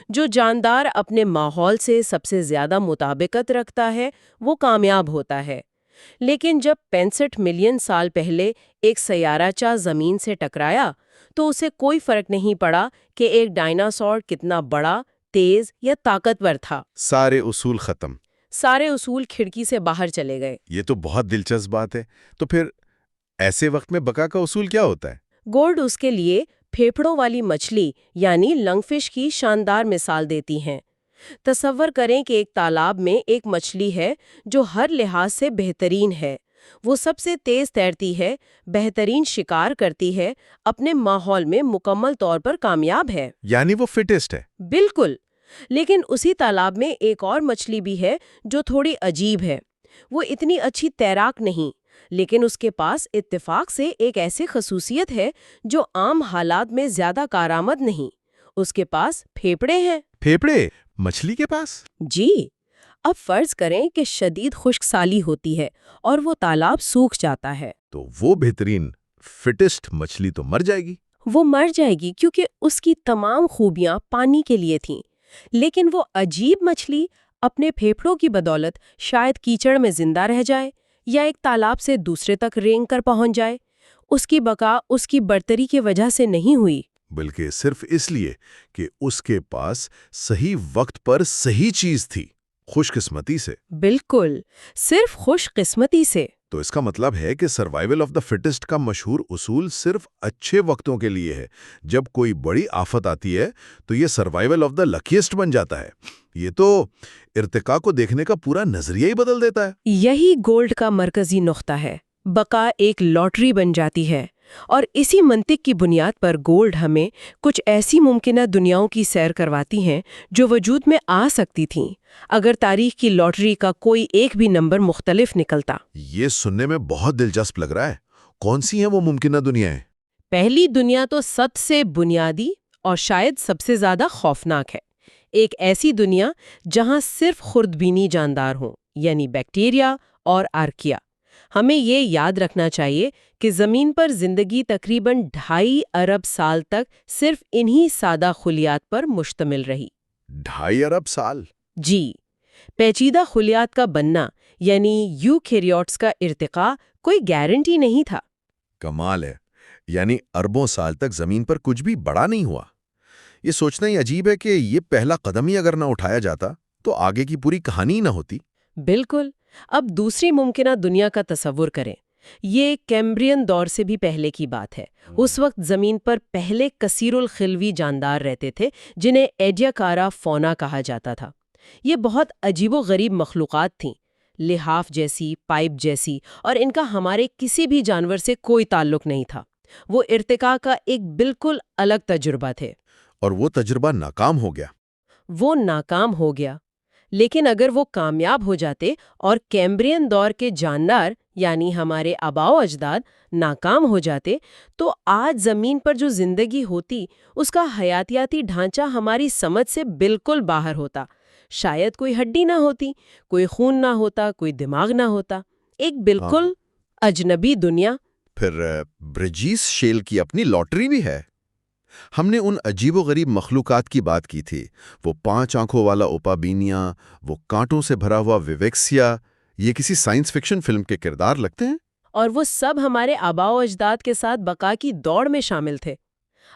جو جاندار اپنے ماحول سے سب سے زیادہ مطابقت رکھتا ہے وہ کامیاب ہوتا ہے۔ لیکن جب 65 ملین سال پہلے ایک سیارچہ زمین سے ٹکرایا تو اسے کوئی فرق نہیں پڑا کہ ایک ڈائناسور کتنا بڑا، تیز یا طاقتور تھا۔ سارے اصول ختم۔ سارے اصول کھڑکی سے باہر چلے گئے۔ یہ تو بہت دلچسپ بات ہے۔ تو پھر ایسے وقت میں بقا کا اصول کیا ہوتا ہے؟ گولڈ اس کے لیے پھیپھڑوں والی مچھلی یعنی لنگ فش کی شاندار مثال دیتی ہیں۔ تصور کریں کہ ایک تالاب میں ایک مچھلی ہے جو ہر لحاظ سے بہترین ہے۔ وہ سب سے تیز تیرتی ہے، بہترین شکار کرتی ہے، اپنے ماحول میں مکمل طور پر کامیاب ہے۔ یعنی وہ فٹسٹ ہے۔ بالکل۔ لیکن اسی تالاب میں ایک اور مچھلی بھی ہے جو تھوڑی عجیب ہے۔ وہ اتنی اچھی تیراک نہیں، لیکن اس کے پاس اتفاق سے ایک ایسی خصوصیت ہے جو عام حالات میں زیادہ کارآمد نہیں۔ اس کے پاس پھیپھڑے ہیں۔ پھیپڑے مچھلی کے پاس؟ جی، اب فرض کریں کہ شدید خشک سالی ہوتی ہے اور وہ تالاب سوکھ جاتا ہے۔ تو وہ بہترین فٹسٹ مچھلی تو مر جائے گی۔ وہ مر جائے گی کیونکہ اس کی تمام خوبیاں پانی کے لیے تھیں، لیکن وہ عجیب مچھلی اپنے پھیپھڑوں کی بدولت شاید کیچڑ میں زندہ رہ جائے یا ایک تالاب سے دوسرے تک رینگ کر پہنچ جائے۔ اس کی بقا اس کی برتری کی وجہ سے نہیں ہوئی، بلکہ صرف اس لیے کہ اس کے پاس صحیح وقت پر صحیح چیز تھی، خوش قسمتی سے۔ بالکل، صرف خوش قسمتی سے۔ تو اس کا مطلب ہے کہ سروائیول آف دا فٹسٹ کا مشہور اصول صرف اچھے وقتوں کے لیے ہے۔ جب کوئی بڑی آفت آتی ہے تو یہ سروائیول آف دا لکیسٹ بن جاتا ہے۔ یہ تو ارتقاء کو دیکھنے کا پورا نظریہ ہی بدل دیتا ہے۔ یہی گولڈ کا مرکزی نقطہ ہے، بقا ایک لاٹری بن جاتی ہے، اور اسی منطق کی بنیاد پر گولڈ ہمیں کچھ ایسی ممکنہ دنیاؤں کی سیر کرواتی ہیں جو وجود میں آ سکتی تھیں اگر تاریخ کی لاٹری کا کوئی ایک بھی نمبر مختلف نکلتا۔ یہ سننے میں بہت دلچسپ لگ رہا ہے۔ کون سی ہیں وہ ممکنہ دنیایں؟ پہلی دنیا تو سب سے بنیادی اور شاید سب سے زیادہ خوفناک ہے، ایک ایسی دنیا جہاں صرف خوردبینی جاندار ہوں، یعنی بیکٹیریا اور آرکیا۔ ہمیں یہ یاد رکھنا چاہیے کہ زمین پر زندگی تقریباً 2.5 ارب سال تک صرف انہی سادہ خلیات پر مشتمل رہی۔ 2.5 ارب سال؟ جی، پیچیدہ خلیات کا بننا یعنی یوکیریوٹس کا ارتقاء کوئی گارنٹی نہیں تھا۔ کمال ہے، یعنی اربوں سال تک زمین پر کچھ بھی بڑا نہیں ہوا۔ یہ سوچنا ہی عجیب ہے کہ یہ پہلا قدم ہی اگر نہ اٹھایا جاتا تو آگے کی پوری کہانی ہی نہ ہوتی۔ بالکل۔ اب دوسری ممکنہ دنیا کا تصور کریں۔ یہ کیمبرین دور سے بھی پہلے کی بات ہے۔ اس وقت زمین پر پہلے کثیر الخلوی جاندار رہتے تھے جنہیں ایڈیاکارا فونا کہا جاتا تھا۔ یہ بہت عجیب و غریب مخلوقات تھیں، لحاف جیسی، پائپ جیسی، اور ان کا ہمارے کسی بھی جانور سے کوئی تعلق نہیں تھا۔ وہ ارتقاء کا ایک بالکل الگ تجربہ تھے۔ اور وہ تجربہ ناکام ہو گیا۔ وہ ناکام ہو گیا، لیکن اگر وہ کامیاب ہو جاتے اور کیمبرین دور کے جاندار یعنی ہمارے آباء و اجداد ناکام ہو جاتے تو آج زمین پر جو زندگی ہوتی اس کا حیاتیاتی ڈھانچہ ہماری سمجھ سے بالکل باہر ہوتا۔ شاید کوئی ہڈی نہ ہوتی، کوئی خون نہ ہوتا، کوئی دماغ نہ ہوتا، ایک بالکل اجنبی دنیا۔ پھر برجیس شیل کی اپنی لاٹری بھی ہے۔ ہم نے ان عجیب و غریب مخلوقات کی بات کی تھی، وہ 5 آنکھوں والا اوپابینیا، وہ کانٹوں سے بھرا ہوا ویویکسیا، یہ کسی سائنس فکشن فلم کے کردار لگتے ہیں۔ اور وہ سب ہمارے آباء و اجداد کے ساتھ بقا کی دوڑ میں شامل تھے۔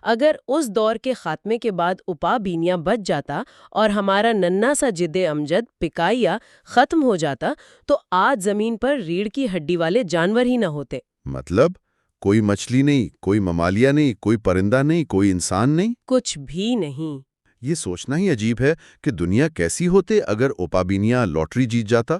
اگر اس دور کے خاتمے کے بعد اوپابینیا بچ جاتا اور ہمارا ننھا سا جد امجد پکائیا ختم ہو جاتا تو آج زمین پر ریڑھ کی ہڈی والے جانور ہی نہ ہوتے۔ مطلب کوئی مچھلی نہیں، کوئی ممالیہ نہیں، کوئی پرندہ نہیں، کوئی انسان نہیں، کچھ بھی نہیں۔ یہ سوچنا ہی عجیب ہے کہ دنیا کیسی ہوتے اگر اوپابینیا لاٹری جیت جاتا۔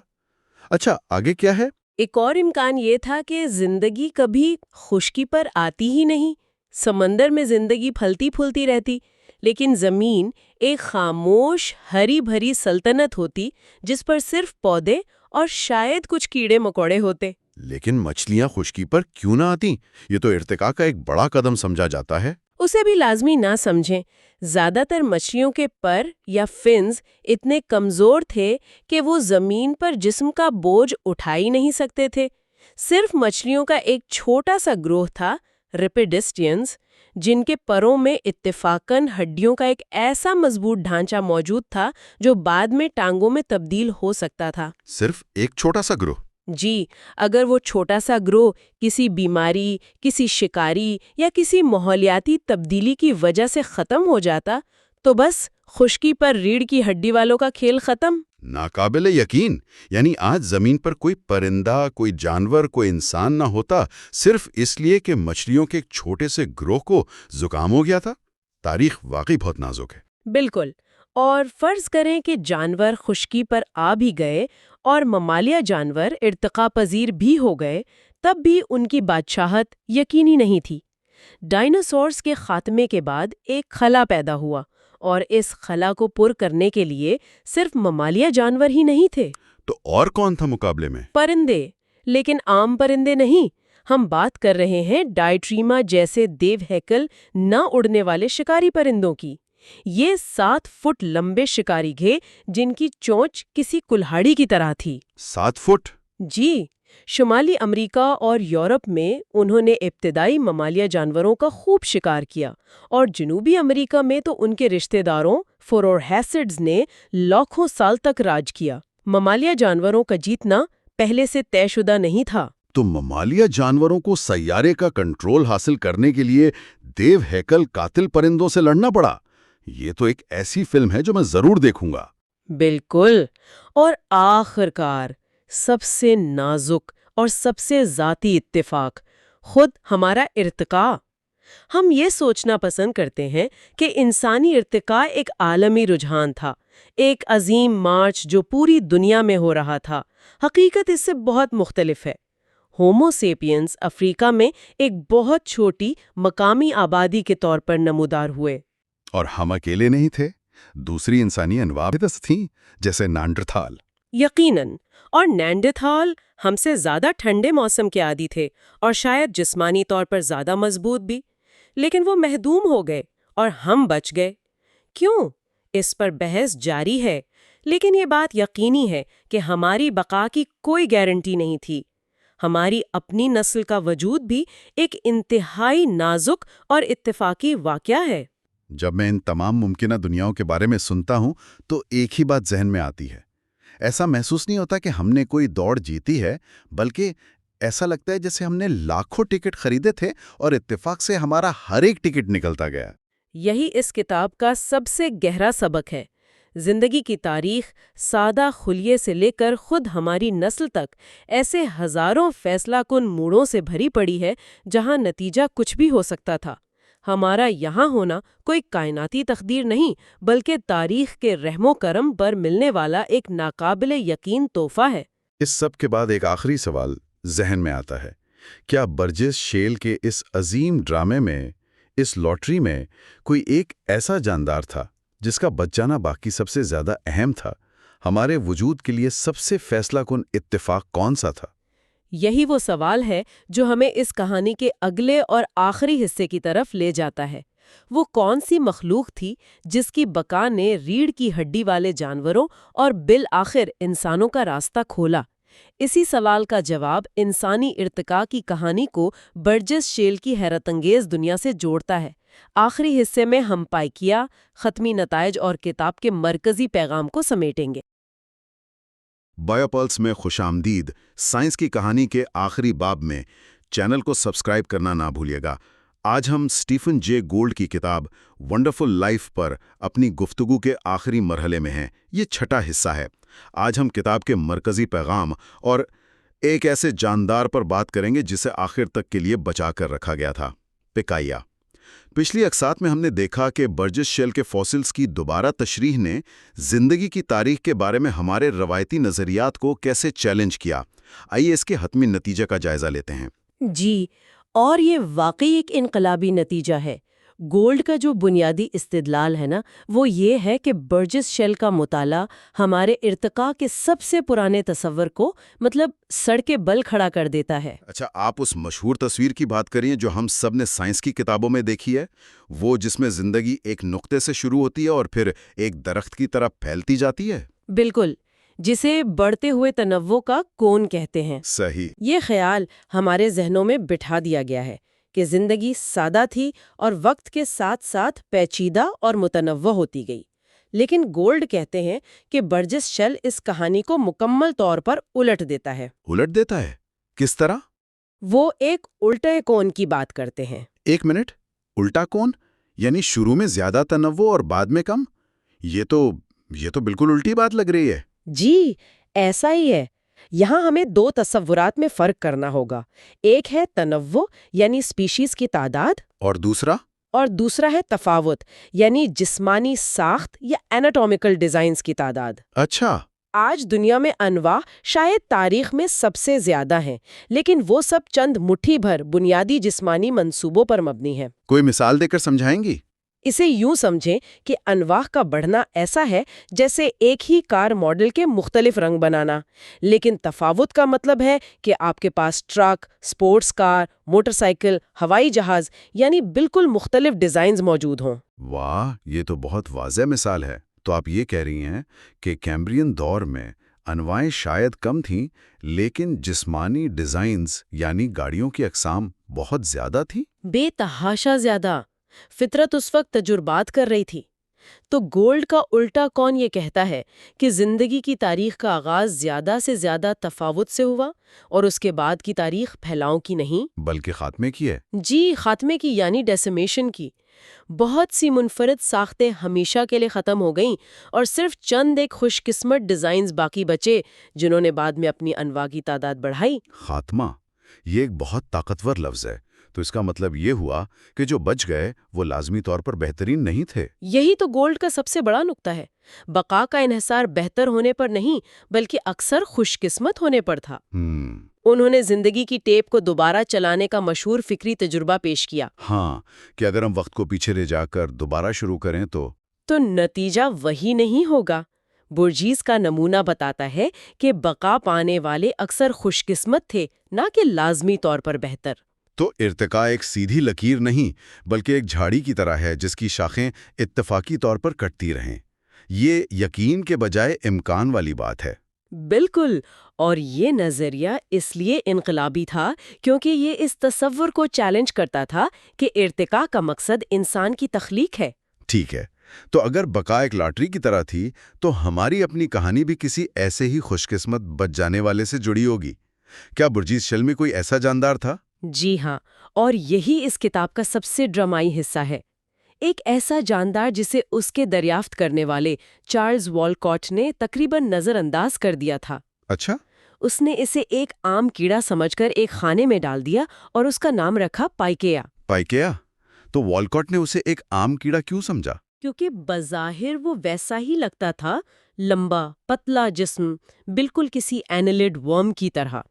اچھا، آگے کیا ہے؟ ایک اور امکان یہ تھا کہ زندگی کبھی خشکی پر آتی ہی نہیں، سمندر میں زندگی پھلتی پھولتی رہتی، لیکن زمین ایک خاموش ہری بھری سلطنت ہوتی جس پر صرف پودے اور شاید کچھ کیڑے مکوڑے ہوتے۔ لیکن مچھلیاں خشکی پر کیوں نہ آتیں؟ یہ تو ارتقاء کا ایک بڑا قدم سمجھا جاتا ہے۔ اسے بھی لازمی نہ سمجھیں۔ زیادہ تر مچھلیوں کے پر یا فنز اتنے کمزور تھے کہ وہ زمین پر جسم کا بوجھ اٹھا ہی نہیں سکتے تھے۔ صرف مچھلیوں کا ایک چھوٹا سا گروہ تھا، ریپیڈسٹینز، جن کے پروں میں اتفاقاً ہڈیوں کا ایک ایسا مضبوط ڈھانچہ موجود تھا جو بعد میں ٹانگوں میں تبدیل ہو سکتا تھا۔ صرف ایک چھوٹا سا گروہ؟ جی، اگر وہ چھوٹا سا گروہ کسی بیماری، کسی شکاری یا کسی ماحولیاتی تبدیلی کی وجہ سے ختم ہو جاتا تو بس خشکی پر ریڑھ کی ہڈی والوں کا کھیل ختم۔ ناقابل یقین! یعنی آج زمین پر کوئی پرندہ، کوئی جانور، کوئی انسان نہ ہوتا صرف اس لیے کہ مچھلیوں کے ایک چھوٹے سے گروہ کو زکام ہو گیا تھا۔ تاریخ واقعی بہت نازک ہے۔ بالکل۔ اور فرض کریں کہ جانور خشکی پر آ بھی گئے اور ممالیہ جانور ارتقاء پذیر بھی ہو گئے، تب بھی ان کی بادشاہت یقینی نہیں تھی۔ ڈائناسورز کے خاتمے کے بعد ایک خلا پیدا ہوا، اور اس خلا کو پر کرنے کے لیے صرف ممالیہ جانور ہی نہیں تھے۔ تو اور کون تھا مقابلے میں؟ پرندے، لیکن عام پرندے نہیں۔ ہم بات کر رہے ہیں ڈائٹریما جیسے دیو ہیکل نہ اڑنے والے شکاری پرندوں کی۔ یہ 7 فٹ لمبے شکاری گھے جن کی چونچ کسی کلہاڑی کی طرح تھی۔ 7 فٹ؟ جی، شمالی امریکہ اور یورپ میں انہوں نے ابتدائی ممالیہ جانوروں کا خوب شکار کیا، اور جنوبی امریکہ میں تو ان کے رشتہ داروں فوروہیسڈز نے لاکھوں سال تک راج کیا۔ ممالیہ جانوروں کا جیتنا پہلے سے طے شدہ نہیں تھا۔ تو ممالیہ جانوروں کو سیارے کا کنٹرول حاصل کرنے کے لیے دیو ہیکل قاتل پرندوں سے لڑنا پڑا۔ یہ تو ایک ایسی فلم ہے جو میں ضرور دیکھوں گا۔ بالکل، اور آخرکار سب سے نازک اور سب سے ذاتی اتفاق، خود ہمارا ارتقاء۔ ہم یہ سوچنا پسند کرتے ہیں کہ انسانی ارتقاء ایک عالمی رجحان تھا، ایک عظیم مارچ جو پوری دنیا میں ہو رہا تھا۔ حقیقت اس سے بہت مختلف ہے۔ ہومو سیپینز افریقہ میں ایک بہت چھوٹی مقامی آبادی کے طور پر نمودار ہوئے۔ اور ہم اکیلے نہیں تھے، دوسری انسانی انواع بھی تھیں، جیسے نینڈرتھال۔ یقیناً، اور نینڈرتھال ہم سے زیادہ ٹھنڈے موسم کے عادی تھے اور شاید جسمانی طور پر زیادہ مضبوط بھی، لیکن وہ محدوم ہو گئے اور ہم بچ گئے۔ کیوں؟ اس پر بحث جاری ہے، لیکن یہ بات یقینی ہے کہ ہماری بقا کی کوئی گارنٹی نہیں تھی۔ ہماری اپنی نسل کا وجود بھی ایک انتہائی نازک اور اتفاقی واقعہ ہے۔ جب میں ان تمام ممکنہ دنیاؤں کے بارے میں سنتا ہوں تو ایک ہی بات ذہن میں آتی ہے۔ ایسا محسوس نہیں ہوتا کہ ہم نے کوئی دوڑ جیتی ہے، بلکہ ایسا لگتا ہے جیسے ہم نے لاکھوں ٹکٹ خریدے تھے اور اتفاق سے ہمارا ہر ایک ٹکٹ نکلتا گیا۔ یہی اس کتاب کا سب سے گہرا سبق ہے۔ زندگی کی تاریخ سادہ خلیے سے لے کر خود ہماری نسل تک ایسے ہزاروں فیصلہ کن موڑوں سے بھری پڑی ہے جہاں نتیجہ کچھ بھی ہو سکتا تھا۔ ہمارا یہاں ہونا کوئی کائناتی تقدیر نہیں، بلکہ تاریخ کے رحم و کرم پر ملنے والا ایک ناقابل یقین تحفہ ہے۔ اس سب کے بعد ایک آخری سوال ذہن میں آتا ہے۔ کیا برجس شیل کے اس عظیم ڈرامے میں، اس لاٹری میں، کوئی ایک ایسا جاندار تھا جس کا بچ جانا باقی سب سے زیادہ اہم تھا؟ ہمارے وجود کے لیے سب سے فیصلہ کن اتفاق کون سا تھا؟ یہی وہ سوال ہے جو ہمیں اس کہانی کے اگلے اور آخری حصے کی طرف لے جاتا ہے۔ وہ کون سی مخلوق تھی جس کی بقا نے ریڑھ کی ہڈی والے جانوروں اور بالآخر انسانوں کا راستہ کھولا؟ اسی سوال کا جواب انسانی ارتقاء کی کہانی کو برجس شیل کی حیرت انگیز دنیا سے جوڑتا ہے۔ آخری حصے میں ہم پائکیا، ختمی نتائج اور کتاب کے مرکزی پیغام کو سمیٹیں گے۔ بایوپلس میں خوش آمدید۔ سائنس کی کہانی کے آخری باب میں چینل کو سبسکرائب کرنا نہ بھولیے گا۔ آج ہم اسٹیفن جے گولڈ کی کتاب ونڈرفل لائف پر اپنی گفتگو کے آخری مرحلے میں ہیں۔ یہ چھٹا حصہ ہے۔ آج ہم کتاب کے مرکزی پیغام اور ایک ایسے جاندار پر بات کریں گے جسے آخر تک کے لیے بچا کر رکھا گیا تھا، پیکائیا۔ پچھلی اقساط میں ہم نے دیکھا کہ برجس شیل کے فوسلز کی دوبارہ تشریح نے زندگی کی تاریخ کے بارے میں ہمارے روایتی نظریات کو کیسے چیلنج کیا۔ آئیے اس کے حتمی نتیجے کا جائزہ لیتے ہیں۔ جی، اور یہ واقعی ایک انقلابی نتیجہ ہے۔ گولڈ کا جو بنیادی استدلال ہے نا، وہ یہ ہے کہ برجس شیل کا مطالعہ ہمارے ارتقاء کے سب سے پرانے تصور کو سڑ کے بل کھڑا کر دیتا ہے۔ اچھا، آپ اس مشہور تصویر کی بات کریے جو ہم سب نے سائنس کی کتابوں میں دیکھی ہے، وہ جس میں زندگی ایک نقطے سے شروع ہوتی ہے اور پھر ایک درخت کی طرح پھیلتی جاتی ہے۔ بالکل، جسے بڑھتے ہوئے تنوع کا کون کہتے ہیں۔ صحیح۔ یہ خیال ہمارے ذہنوں میں بٹھا دیا گیا ہے کہ زندگی سادہ تھی اور وقت کے ساتھ ساتھ پیچیدہ اور متنوع ہوتی گئی، لیکن گولڈ کہتے ہیں کہ برجس شیل اس کہانی کو مکمل طور پر الٹ دیتا ہے۔ الٹ دیتا ہے؟ کس طرح؟ وہ ایک الٹے کون کی بات کرتے ہیں۔ ایک منٹ، الٹا کون؟ یعنی شروع میں زیادہ تنوع اور بعد میں کم؟ یہ تو بالکل الٹی بات لگ رہی ہے۔ جی، ایسا ہی ہے۔ یہاں ہمیں دو تصورات میں فرق کرنا ہوگا۔ ایک ہے تنوع یعنی اسپیشیز کی تعداد، اور دوسرا ہے تفاوت یعنی جسمانی ساخت یا ایناٹومیکل ڈیزائنز کی تعداد۔ اچھا۔ آج دنیا میں انواع شاید تاریخ میں سب سے زیادہ ہیں، لیکن وہ سب چند مٹھی بھر بنیادی جسمانی منصوبوں پر مبنی ہیں۔ کوئی مثال دے کر سمجھائیں گی؟ اسے یوں سمجھیں کہ انواع کا بڑھنا ایسا ہے جیسے ایک ہی کار ماڈل کے مختلف رنگ بنانا، لیکن تفاوت کا مطلب ہے کہ آپ کے پاس ٹرک، سپورٹس کار، موٹر سائیکل، ہوائی جہاز یعنی بالکل مختلف ڈیزائنز موجود ہوں۔ واہ، یہ تو بہت واضح مثال ہے۔ تو آپ یہ کہہ رہی ہیں کہ کیمبرین دور میں انواعیں شاید کم تھیں، لیکن جسمانی ڈیزائنز یعنی گاڑیوں کی اقسام بہت زیادہ تھیں؟ بے تحاشا زیادہ۔ فطرت اس وقت تجربات کر رہی تھی۔ تو گولڈ کا الٹا کون یہ کہتا ہے کہ زندگی کی تاریخ کا آغاز زیادہ سے زیادہ تفاوت سے ہوا اور اس کے بعد کی تاریخ پھیلاؤ کی نہیں بلکہ خاتمے کی ہے۔ جی، خاتمے کی یعنی ڈیسیمیشن کی۔ بہت سی منفرد ساختیں ہمیشہ کے لیے ختم ہو گئیں اور صرف چند ایک خوش قسمت ڈیزائنز باقی بچے جنہوں نے بعد میں اپنی انواع کی تعداد بڑھائی۔ خاتمہ، یہ ایک بہت طاقتور لفظ ہے۔ تو اس کا مطلب یہ ہوا کہ جو بچ گئے وہ لازمی طور پر بہترین نہیں تھے۔ یہی تو گولڈ کا سب سے بڑا نقطہ ہے۔ بقا کا انحصار بہتر ہونے پر نہیں بلکہ اکثر خوش قسمت ہونے پر تھا۔ انہوں نے زندگی کی ٹیپ کو دوبارہ چلانے کا مشہور فکری تجربہ پیش کیا۔ ہاں، کہ اگر ہم وقت کو پیچھے لے جا کر دوبارہ شروع کریں تو نتیجہ وہی نہیں ہوگا۔ برجیز کا نمونہ بتاتا ہے کہ بقا پانے والے اکثر خوش قسمت تھے، نہ کہ لازمی طور پر بہتر۔ تو ارتقاء ایک سیدھی لکیر نہیں بلکہ ایک جھاڑی کی طرح ہے جس کی شاخیں اتفاقی طور پر کٹتی رہیں۔ یہ یقین کے بجائے امکان والی بات ہے۔ بالکل، اور یہ نظریہ اس لیے انقلابی تھا کیونکہ یہ اس تصور کو چیلنج کرتا تھا کہ ارتقاء کا مقصد انسان کی تخلیق ہے۔ ٹھیک ہے، تو اگر بقا ایک لاٹری کی طرح تھی تو ہماری اپنی کہانی بھی کسی ایسے ہی خوش قسمت بچ جانے والے سے جڑی ہوگی۔ کیا برجیز شیل میں کوئی ایسا جاندار تھا؟ جی ہاں، اور یہی اس کتاب کا سب سے ڈرامائی حصہ ہے۔ ایک ایسا جاندار جسے اس کے دریافت کرنے والے چارلز والکوٹ نے تقریباً نظر انداز کر دیا تھا۔ اچھا؟ اس نے اسے ایک عام کیڑا سمجھ کر ایک خانے میں ڈال دیا اور اس کا نام رکھا پائکیا۔ پائکیا؟ تو والکوٹ نے اسے ایک عام کیڑا کیوں سمجھا؟ کیونکہ بظاہر وہ ویسا ہی لگتا تھا، لمبا، پتلا جسم، بالکل کسی اینیلڈ ورم کی طرح۔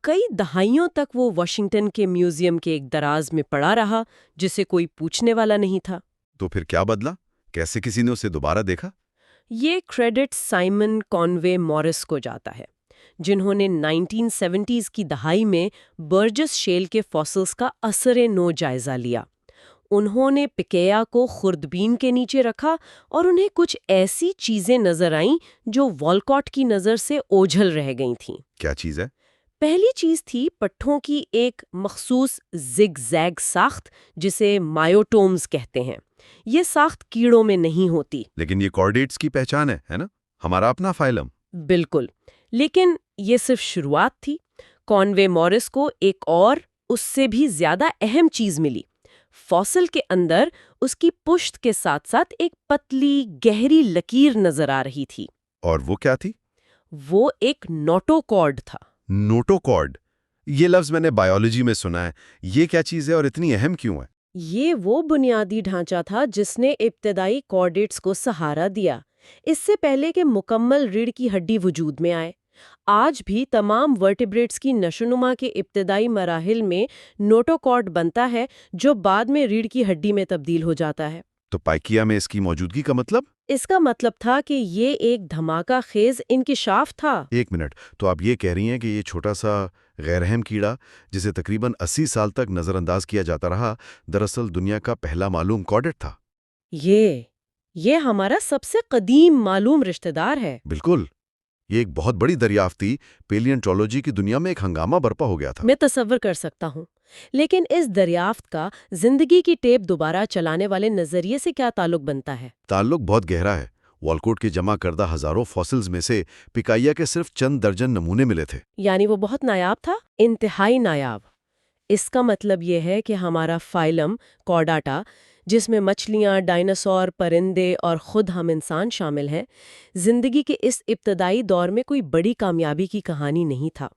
کئی دہائیوں تک وہ واشنگٹن کے میوزیم کے ایک دراز میں پڑا رہا جسے کوئی پوچھنے والا نہیں تھا۔ تو پھر کیا بدلا؟ کیسے کسی نے اسے دوبارہ دیکھا؟ یہ کریڈٹ سائمن کانوے موریس کو جاتا ہے، جنہوں نے 1970s کی دہائی میں برجس شیل کے فاسلز کا اثر نو جائزہ لیا۔ انہوں نے پکیا کو خوردبین کے نیچے رکھا اور انہیں کچھ ایسی چیزیں نظر آئیں جو والکوٹ کی نظر سے اوجھل رہ گئی تھیں۔ کیا چیز ہے؟ پہلی چیز تھی پٹھوں کی ایک مخصوص زگ زیگ ساخت جسے مائوٹومز کہتے ہیں۔ یہ ساخت کیڑوں میں نہیں ہوتی۔ لیکن یہ کارڈیٹس کی پہچان ہے نا؟ ہمارا اپنا فائلم۔ بالکل، لیکن یہ صرف شروعات تھی۔ کانوے موریس کو ایک اور اس سے بھی زیادہ اہم چیز ملی۔ فاسل کے اندر اس کی پشت کے ساتھ ساتھ ایک پتلی گہری لکیر نظر آ رہی تھی۔ اور وہ کیا تھی؟ وہ ایک نوٹوکارڈ تھا۔ نوٹوکارڈ، یہ لفظ میں نے بائیولوجی میں سنا ہے۔ یہ کیا چیز ہے اور اتنی اہم کیوں ہے؟ یہ وہ بنیادی ڈھانچہ تھا جس نے ابتدائی کارڈیٹس کو سہارا دیا، اس سے پہلے کہ مکمل ریڑھ کی ہڈی وجود میں آئے۔ آج بھی تمام ورٹیبریٹس کی نشوونما کے ابتدائی مراحل میں نوٹوکارڈ بنتا ہے جو بعد میں ریڑھ کی ہڈی میں تبدیل ہو جاتا ہے۔ تو پائکیا میں اس کی موجودگی کا مطلب؟ اس کا مطلب تھا کہ یہ ایک دھماکہ خیز انکشاف تھا۔ ایک منٹ، تو آپ یہ کہہ رہی ہیں کہ یہ چھوٹا سا غیر اہم کیڑا جسے تقریباً 80 سال تک نظر انداز کیا جاتا رہا، دراصل دنیا کا پہلا معلوم کارڈیٹ تھا؟ یہ ہمارا سب سے قدیم معلوم رشتہ دار ہے۔ بالکل، یہ ایک بہت بڑی دریافت تھی۔ پیلینٹولوجی کی دنیا میں ایک ہنگامہ برپا ہو گیا تھا۔ میں تصور کر سکتا ہوں، لیکن اس دریافت کا زندگی کی ٹیپ دوبارہ چلانے والے نظریے سے کیا تعلق بنتا ہے؟ تعلق بہت گہرا ہے۔ والکوٹ کے جمع کردہ ہزاروں فاسلز میں سے پکائیا کے صرف چند درجن نمونے ملے تھے۔ یعنی وہ بہت نایاب تھا، انتہائی نایاب۔ اس کا مطلب یہ ہے کہ ہمارا فائلم کارڈاٹا، جس میں مچھلیاں، ڈائناسور، پرندے اور خود ہم انسان شامل ہیں، زندگی کے اس ابتدائی دور میں کوئی بڑی کامیابی کی کہانی نہیں تھا۔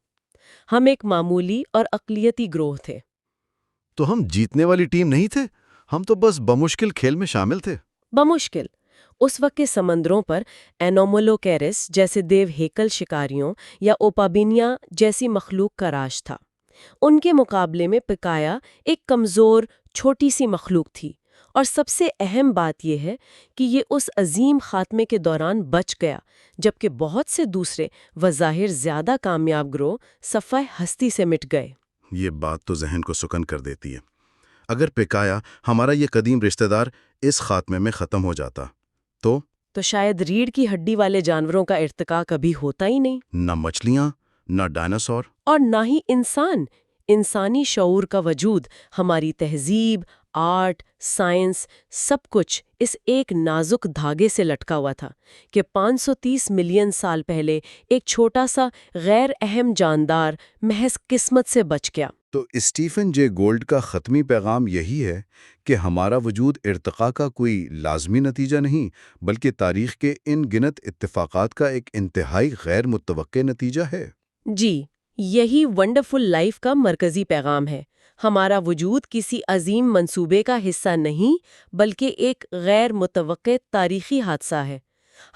ہم ایک معمولی اور اقلیتی گروہ تھے۔ تو ہم جیتنے والی ٹیم نہیں تھے، ہم تو بس بمشکل کھیل میں شامل تھے۔ بمشکل۔ اس وقت کے سمندروں پر اینومولوکیرس جیسے دیو ہیکل شکاریوں یا اوپابینیا جیسی مخلوق کا راج تھا۔ ان کے مقابلے میں پکایا ایک کمزور چھوٹی سی مخلوق تھی، اور سب سے اہم بات یہ ہے کہ یہ اس عظیم خاتمے کے دوران بچ گیا جبکہ بہت سے دوسرے بظاہر زیادہ کامیاب گروہ صفحہ ہستی سے مٹ گئے۔ یہ بات تو ذہن کو سکن کر دیتی ہے۔ اگر پیکایا، ہمارا یہ قدیم رشتہ دار، اس خاتمے میں ختم ہو جاتا تو شاید ریڑھ کی ہڈی والے جانوروں کا ارتقاء کبھی ہوتا ہی نہیں، نہ مچھلیاں، نہ ڈائناسور۔ اور نہ ہی انسانی شعور کا وجود۔ ہماری تہذیب، آرٹ، سائنس، سب کچھ اس ایک نازک دھاگے سے لٹکا ہوا تھا کہ 530 ملین سال پہلے ایک چھوٹا سا غیر اہم جاندار محض قسمت سے بچ گیا۔ تو اسٹیفن جے گولڈ کا ختمی پیغام یہی ہے کہ ہمارا وجود ارتقاء کا کوئی لازمی نتیجہ نہیں، بلکہ تاریخ کے ان گنت اتفاقات کا ایک انتہائی غیر متوقع نتیجہ ہے۔ جی، یہی ونڈرفل لائف کا مرکزی پیغام ہے۔ ہمارا وجود کسی عظیم منصوبے کا حصہ نہیں، بلکہ ایک غیر متوقع تاریخی حادثہ ہے۔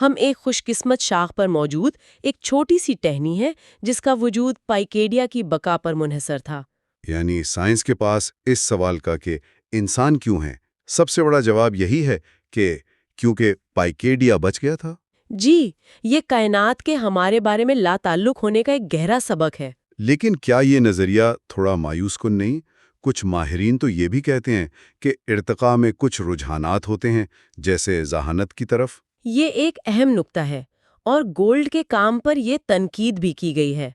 ہم ایک خوش قسمت شاخ پر موجود ایک چھوٹی سی ٹہنی ہے جس کا وجود پائکیڈیا کی بقا پر منحصر تھا۔ یعنی سائنس کے پاس اس سوال کا کہ انسان کیوں ہے، سب سے بڑا جواب یہی ہے کہ کیونکہ پائکیڈیا بچ گیا تھا۔ جی، یہ کائنات کے ہمارے بارے میں لا تعلق ہونے کا ایک گہرا سبق ہے۔ لیکن کیا یہ نظریہ تھوڑا مایوس کن نہیں؟ کچھ ماہرین تو یہ بھی کہتے ہیں کہ ارتقاء میں کچھ رجحانات ہوتے ہیں، جیسے ذہانت کی طرف۔ یہ ایک اہم نکتہ ہے اور گولڈ کے کام پر یہ تنقید بھی کی گئی ہے۔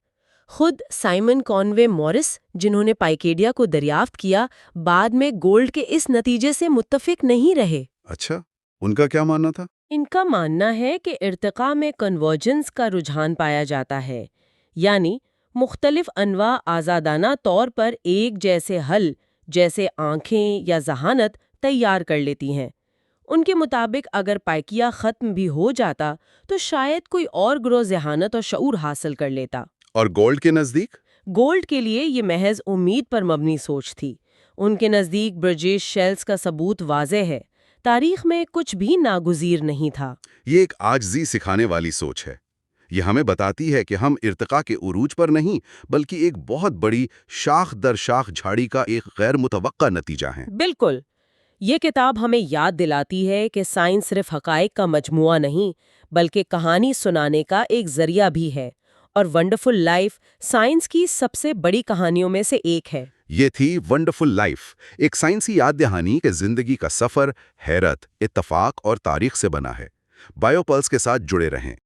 خود سائمن کانوے مورس، جنہوں نے پائکیڈیا کو دریافت کیا، بعد میں گولڈ کے اس نتیجے سے متفق نہیں رہے۔ اچھا، ان کا کیا ماننا تھا؟ ان کا ماننا ہے کہ ارتقاء میں کنورجنس کا رجحان پایا جاتا ہے، یعنی مختلف انواع آزادانہ طور پر ایک جیسے حل، جیسے آنکھیں یا ذہانت، تیار کر لیتی ہیں۔ ان کے مطابق اگر پائکیا ختم بھی ہو جاتا تو شاید کوئی اور گروہ ذہانت اور شعور حاصل کر لیتا۔ اور گولڈ کے نزدیک؟ گولڈ کے لیے یہ محض امید پر مبنی سوچ تھی۔ ان کے نزدیک برجش شیلز کا ثبوت واضح ہے، تاریخ میں کچھ بھی ناگزیر نہیں تھا۔ یہ ایک عاجزی سکھانے والی سوچ ہے۔ یہ ہمیں بتاتی ہے کہ ہم ارتقاء کے عروج پر نہیں، بلکہ ایک بہت بڑی شاخ در شاخ جھاڑی کا ایک غیر متوقع نتیجہ ہیں۔ بالکل، یہ کتاب ہمیں یاد دلاتی ہے کہ سائنس صرف حقائق کا مجموعہ نہیں، بلکہ کہانی سنانے کا ایک ذریعہ بھی ہے، اور ونڈرفل لائف سائنس کی سب سے بڑی کہانیوں میں سے ایک ہے۔ یہ تھی ونڈرفل لائف، ایک سائنسی یاد دہانی کہ زندگی کا سفر حیرت، اتفاق اور تاریخ سے بنا ہے۔ بائیو پلس کے ساتھ جڑے رہیں۔